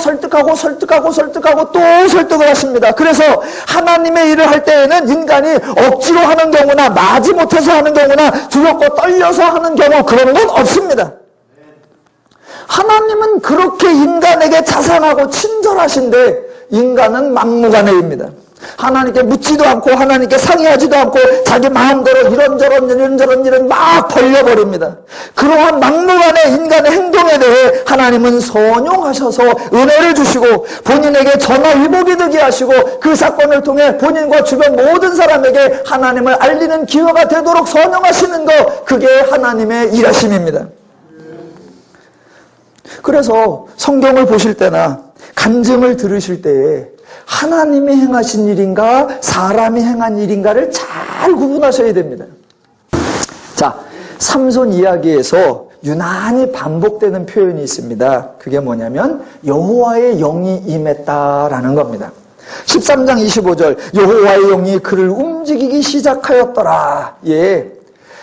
또 설득을 하십니다. 그래서 하나님의 일을 할 때에는 인간이 억지로 하는 경우나 마지못해서 하는 경우나 두렵고 떨려서 하는 경우, 그런 건 없습니다. 하나님은 그렇게 인간에게 자상하고 친절하신데 인간은 막무가내입니다. 하나님께 묻지도 않고 하나님께 상의하지도 않고 자기 마음대로 이런저런 일을 막 벌려버립니다. 그러한 막무가내 인간의 행동에 대해 하나님은 선용하셔서 은혜를 주시고 본인에게 전화위복이 되게 하시고 그 사건을 통해 본인과 주변 모든 사람에게 하나님을 알리는 기회가 되도록 선용하시는 것, 그게 하나님의 일하심입니다. 그래서 성경을 보실 때나 간증을 들으실 때에 하나님이 행하신 일인가 사람이 행한 일인가를 잘 구분하셔야 됩니다. 자, 삼손 이야기에서 유난히 반복되는 표현이 있습니다. 그게 뭐냐면 여호와의 영이 임했다라는 겁니다. 13장 25절, 여호와의 영이 그를 움직이기 시작하였더라. 예,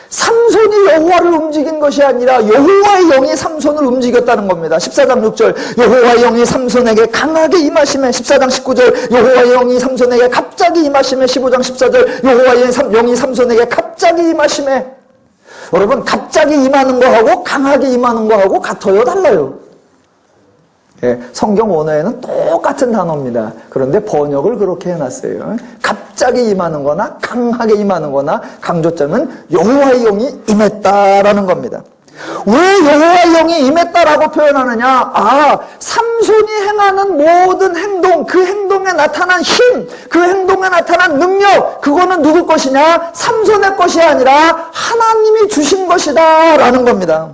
삼손이 여호와를 움직인 것이 아니라 여호와의 영이 삼손을 움직였다는 겁니다. 14장 6절, 여호와의 영이 삼손에게 강하게 임하시매. 14장 19절, 여호와의 영이 삼손에게 갑자기 임하시매. 15장 14절, 여호와의 영이 삼손에게 갑자기 임하시매. 여러분, 갑자기 임하는 거하고 강하게 임하는 거하고 같아요, 달라요? 예, 성경 원어에는 똑같은 단어입니다. 그런데 번역을 그렇게 해놨어요. 갑자기 임하는 거나 강하게 임하는 거나 강조점은 여호와의 영이 임했다라는 겁니다. 왜 여호와의 영이 임했다라고 표현하느냐? 삼손이 행하는 모든 행동, 그 행동에 나타난 힘, 그 행동에 나타난 능력, 그거는 누구 것이냐? 삼손의 것이 아니라 하나님이 주신 것이다 라는 겁니다.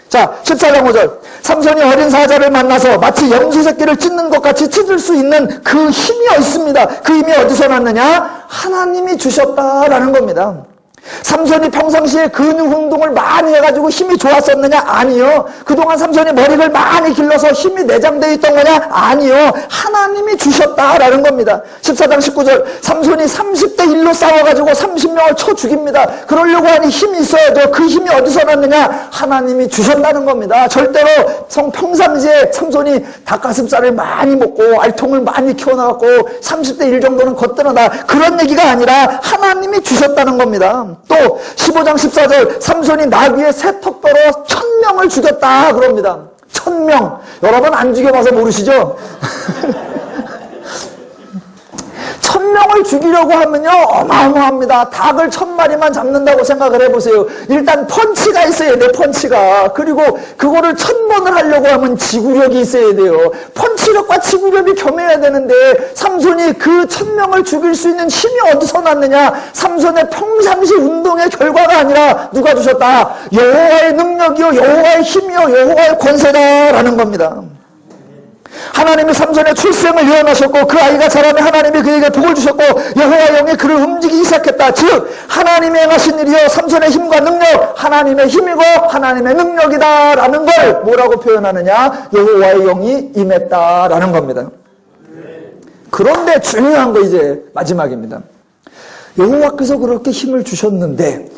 자, 14장 5절. 삼손이 어린 사자를 만나서 마치 염소 새끼를 찢는 것 같이 찢을 수 있는 그 힘이 있습니다. 그 힘이 어디서 났느냐? 하나님이 주셨다라는 겁니다. 삼손이 평상시에 근육 운동을 많이 해가지고 힘이 좋았었느냐? 아니요. 그동안 삼손이 머리를 많이 길러서 힘이 내장되어 있던 거냐? 아니요. 하나님이 주셨다라는 겁니다. 14장 19절, 삼손이 30대 1로 싸워가지고 30명을 쳐 죽입니다. 그러려고 하니 힘이 있어야죠. 그 힘이 어디서 났느냐? 하나님이 주셨다는 겁니다. 절대로 평상시에 삼손이 닭가슴살을 많이 먹고 알통을 많이 키워나갔고 30대 1 정도는 걷더라다, 그런 얘기가 아니라 하나님이 주셨다는 겁니다. 또 15장 14절, 삼손이 나귀의 새 턱더러 1000명을 죽였다 그럽니다. 1000명. 여러분 안 죽여봐서 모르시죠? 1000명을 죽이려고 하면요 어마어마합니다. 닭을 1000마리만 잡는다고 생각을 해보세요. 일단 펀치가 있어야 돼요. 펀치가. 그리고 그거를 1000번을 하려고 하면 지구력이 있어야 돼요. 펀치력과 지구력이 겸해야 되는데 삼손이 그 1000명을 죽일 수 있는 힘이 어디서 났느냐? 삼손의 평상시 운동의 결과가 아니라 누가 주셨다? 여호와의 능력이요, 여호와의 힘이요, 여호와의 권세다라는 겁니다. 하나님이 삼손의 출생을 예언하셨고 그 아이가 자라면 하나님이 그에게 복을 주셨고 여호와의 영이 그를 움직이기 시작했다. 즉 하나님이 행하신 일이요 삼손의 힘과 능력, 하나님의 힘이고 하나님의 능력이다라는 걸 뭐라고 표현하느냐? 여호와의 영이 임했다라는 겁니다. 그런데 중요한 거 이제 마지막입니다. 여호와께서 그렇게 힘을 주셨는데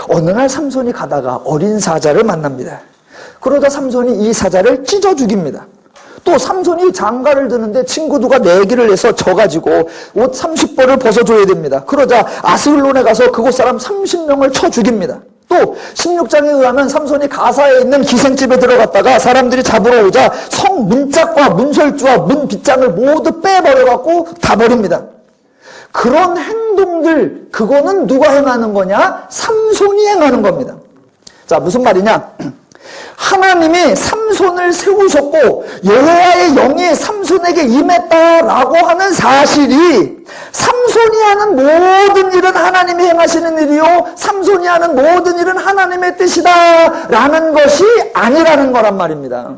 어느 날 삼손이 가다가 어린 사자를 만납니다. 그러다 삼손이 이 사자를 찢어 죽입니다. 또 삼손이 장가를 드는데 친구들과 내기를 해서 져가지고 옷 30벌을 벗어줘야 됩니다. 그러자 아스글론에 가서 그곳 사람 30명을 쳐 죽입니다. 또 16장에 의하면 삼손이 가사에 있는 기생집에 들어갔다가 사람들이 잡으러 오자 성 문짝과 문설주와 문 빗장을 모두 빼버려갖고 다 버립니다. 그런 행동들, 그거는 누가 행하는 거냐? 삼손이 행하는 겁니다. 자, 무슨 말이냐? 하나님이 삼손을 세우셨고 여호와의 영이 삼손에게 임했다라고 하는 사실이 삼손이 하는 모든 일은 하나님이 행하시는 일이요 삼손이 하는 모든 일은 하나님의 뜻이다라는 것이 아니라는 거란 말입니다.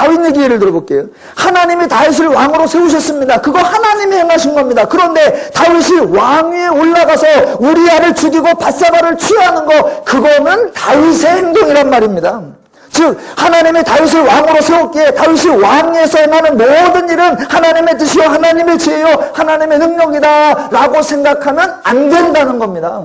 다윗 얘기 예를 들어볼게요. 하나님이 다윗을 왕으로 세우셨습니다. 그거 하나님이 행하신 겁니다. 그런데 다윗이 왕 위에 올라가서 우리아를 죽이고 밧세바를 취하는 거, 그거는 다윗의 행동이란 말입니다. 즉 하나님이 다윗을 왕으로 세웠기에 다윗이 왕에서 행하는 모든 일은 하나님의 뜻이요 하나님의 지혜요 하나님의 능력이다 라고 생각하면 안 된다는 겁니다.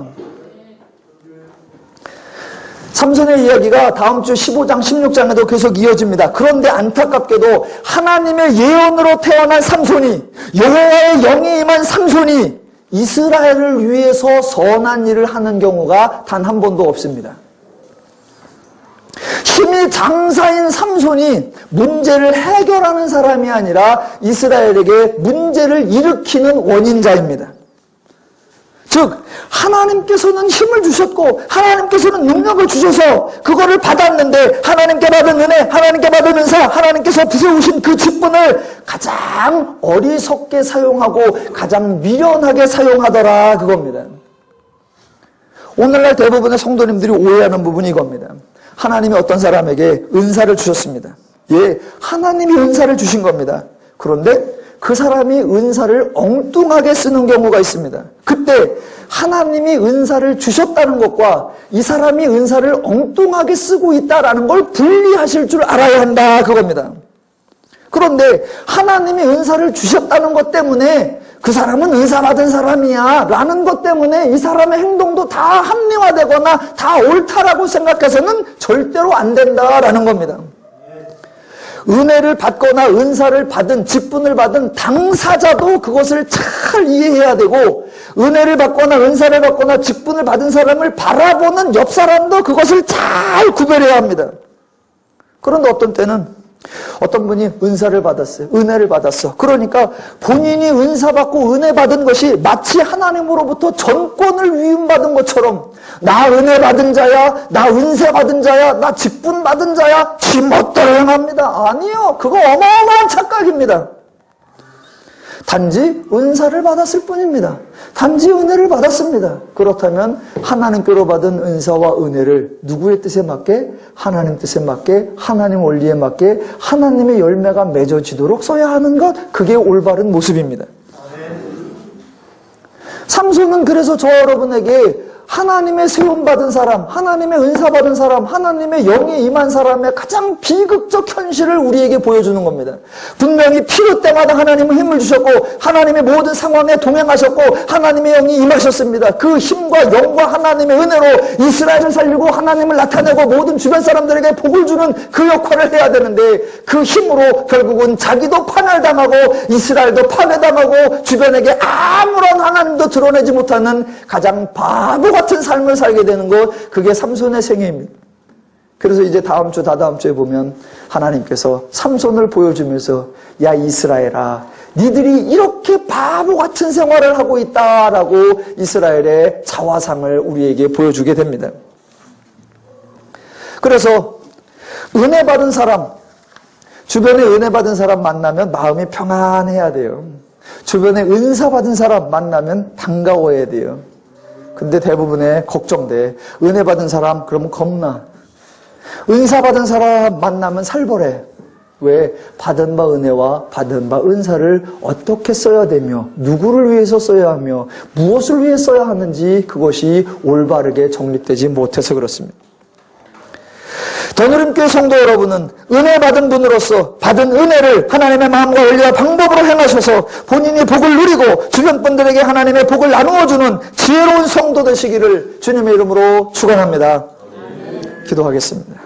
삼손의 이야기가 다음 주 15장, 16장에도 계속 이어집니다. 그런데 안타깝게도 하나님의 예언으로 태어난 삼손이, 여호와의 영이 임한 삼손이 이스라엘을 위해서 선한 일을 하는 경우가 단 한 번도 없습니다. 힘이 장사인 삼손이 문제를 해결하는 사람이 아니라 이스라엘에게 문제를 일으키는 원인자입니다. 즉 하나님께서는 힘을 주셨고 하나님께서는 능력을 주셔서 그거를 받았는데 하나님께 받은 은혜, 하나님께 받은 은사, 하나님께서 부세우신 그 직분을 가장 어리석게 사용하고 가장 미련하게 사용하더라 그겁니다. 오늘날 대부분의 성도님들이 오해하는 부분이 이겁니다. 하나님이 어떤 사람에게 은사를 주셨습니다. 예, 하나님이 은사를 주신 겁니다. 그런데 그 사람이 은사를 엉뚱하게 쓰는 경우가 있습니다. 그때 하나님이 은사를 주셨다는 것과 이 사람이 은사를 엉뚱하게 쓰고 있다는 걸 분리하실 줄 알아야 한다 그겁니다. 그런데 하나님이 은사를 주셨다는 것 때문에 그 사람은 은사 받은 사람이야 라는 것 때문에 이 사람의 행동도 다 합리화되거나 다 옳다라고 생각해서는 절대로 안 된다라는 겁니다. 은혜를 받거나 은사를 받은 직분을 받은 당사자도 그것을 잘 이해해야 되고 은혜를 받거나 은사를 받거나 직분을 받은 사람을 바라보는 옆 사람도 그것을 잘 구별해야 합니다. 그런데 어떤 때는 어떤 분이 은사를 받았어요. 은혜를 받았어. 그러니까 본인이 은사 받고 은혜 받은 것이 마치 하나님으로부터 전권을 위임받은 것처럼 나 은혜 받은 자야, 나 은사 받은 자야, 나 직분 받은 자야, 지 멋대로 행합니다. 아니요. 그거 어마어마한 착각입니다. 단지 은사를 받았을 뿐입니다. 단지 은혜를 받았습니다. 그렇다면 하나님께로 받은 은사와 은혜를 누구의 뜻에 맞게? 하나님 뜻에 맞게, 하나님 원리에 맞게, 하나님의 열매가 맺어지도록 써야 하는 것, 그게 올바른 모습입니다. 삼손은 그래서 저 여러분에게 하나님의 세움받은 사람, 하나님의 은사받은 사람, 하나님의 영이 임한 사람의 가장 비극적 현실을 우리에게 보여주는 겁니다. 분명히 필요 때마다 하나님은 힘을 주셨고 하나님의 모든 상황에 동행하셨고 하나님의 영이 임하셨습니다. 그 힘과 영과 하나님의 은혜로 이스라엘을 살리고 하나님을 나타내고 모든 주변 사람들에게 복을 주는 그 역할을 해야 되는데 그 힘으로 결국은 자기도 파멸당하고 이스라엘도 파괴당하고 주변에게 아무런 하나님도 드러내지 못하는 가장 바보 같은 삶을 살게 되는 것, 그게 삼손의 생애입니다. 그래서 이제 다음 주, 다다음 주에 보면 하나님께서 삼손을 보여주면서 야 이스라엘아, 니들이 이렇게 바보 같은 생활을 하고 있다라고 이스라엘의 자화상을 우리에게 보여주게 됩니다. 그래서 은혜 받은 사람, 주변에 은혜 받은 사람 만나면 마음이 평안해야 돼요. 주변에 은사 받은 사람 만나면 반가워야 돼요. 근데 대부분의 걱정돼. 은혜 받은 사람 그러면 겁나. 은사 받은 사람 만나면 살벌해. 왜? 받은 바 은혜와 받은 바 은사를 어떻게 써야 되며 누구를 위해서 써야 하며 무엇을 위해 써야 하는지 그것이 올바르게 정립되지 못해서 그렇습니다. 더누림교회 성도 여러분은 은혜 받은 분으로서 받은 은혜를 하나님의 마음과 원리와 방법으로 행하셔서 본인이 복을 누리고 주변 분들에게 하나님의 복을 나누어주는 지혜로운 성도 되시기를 주님의 이름으로 축원합니다. 기도하겠습니다.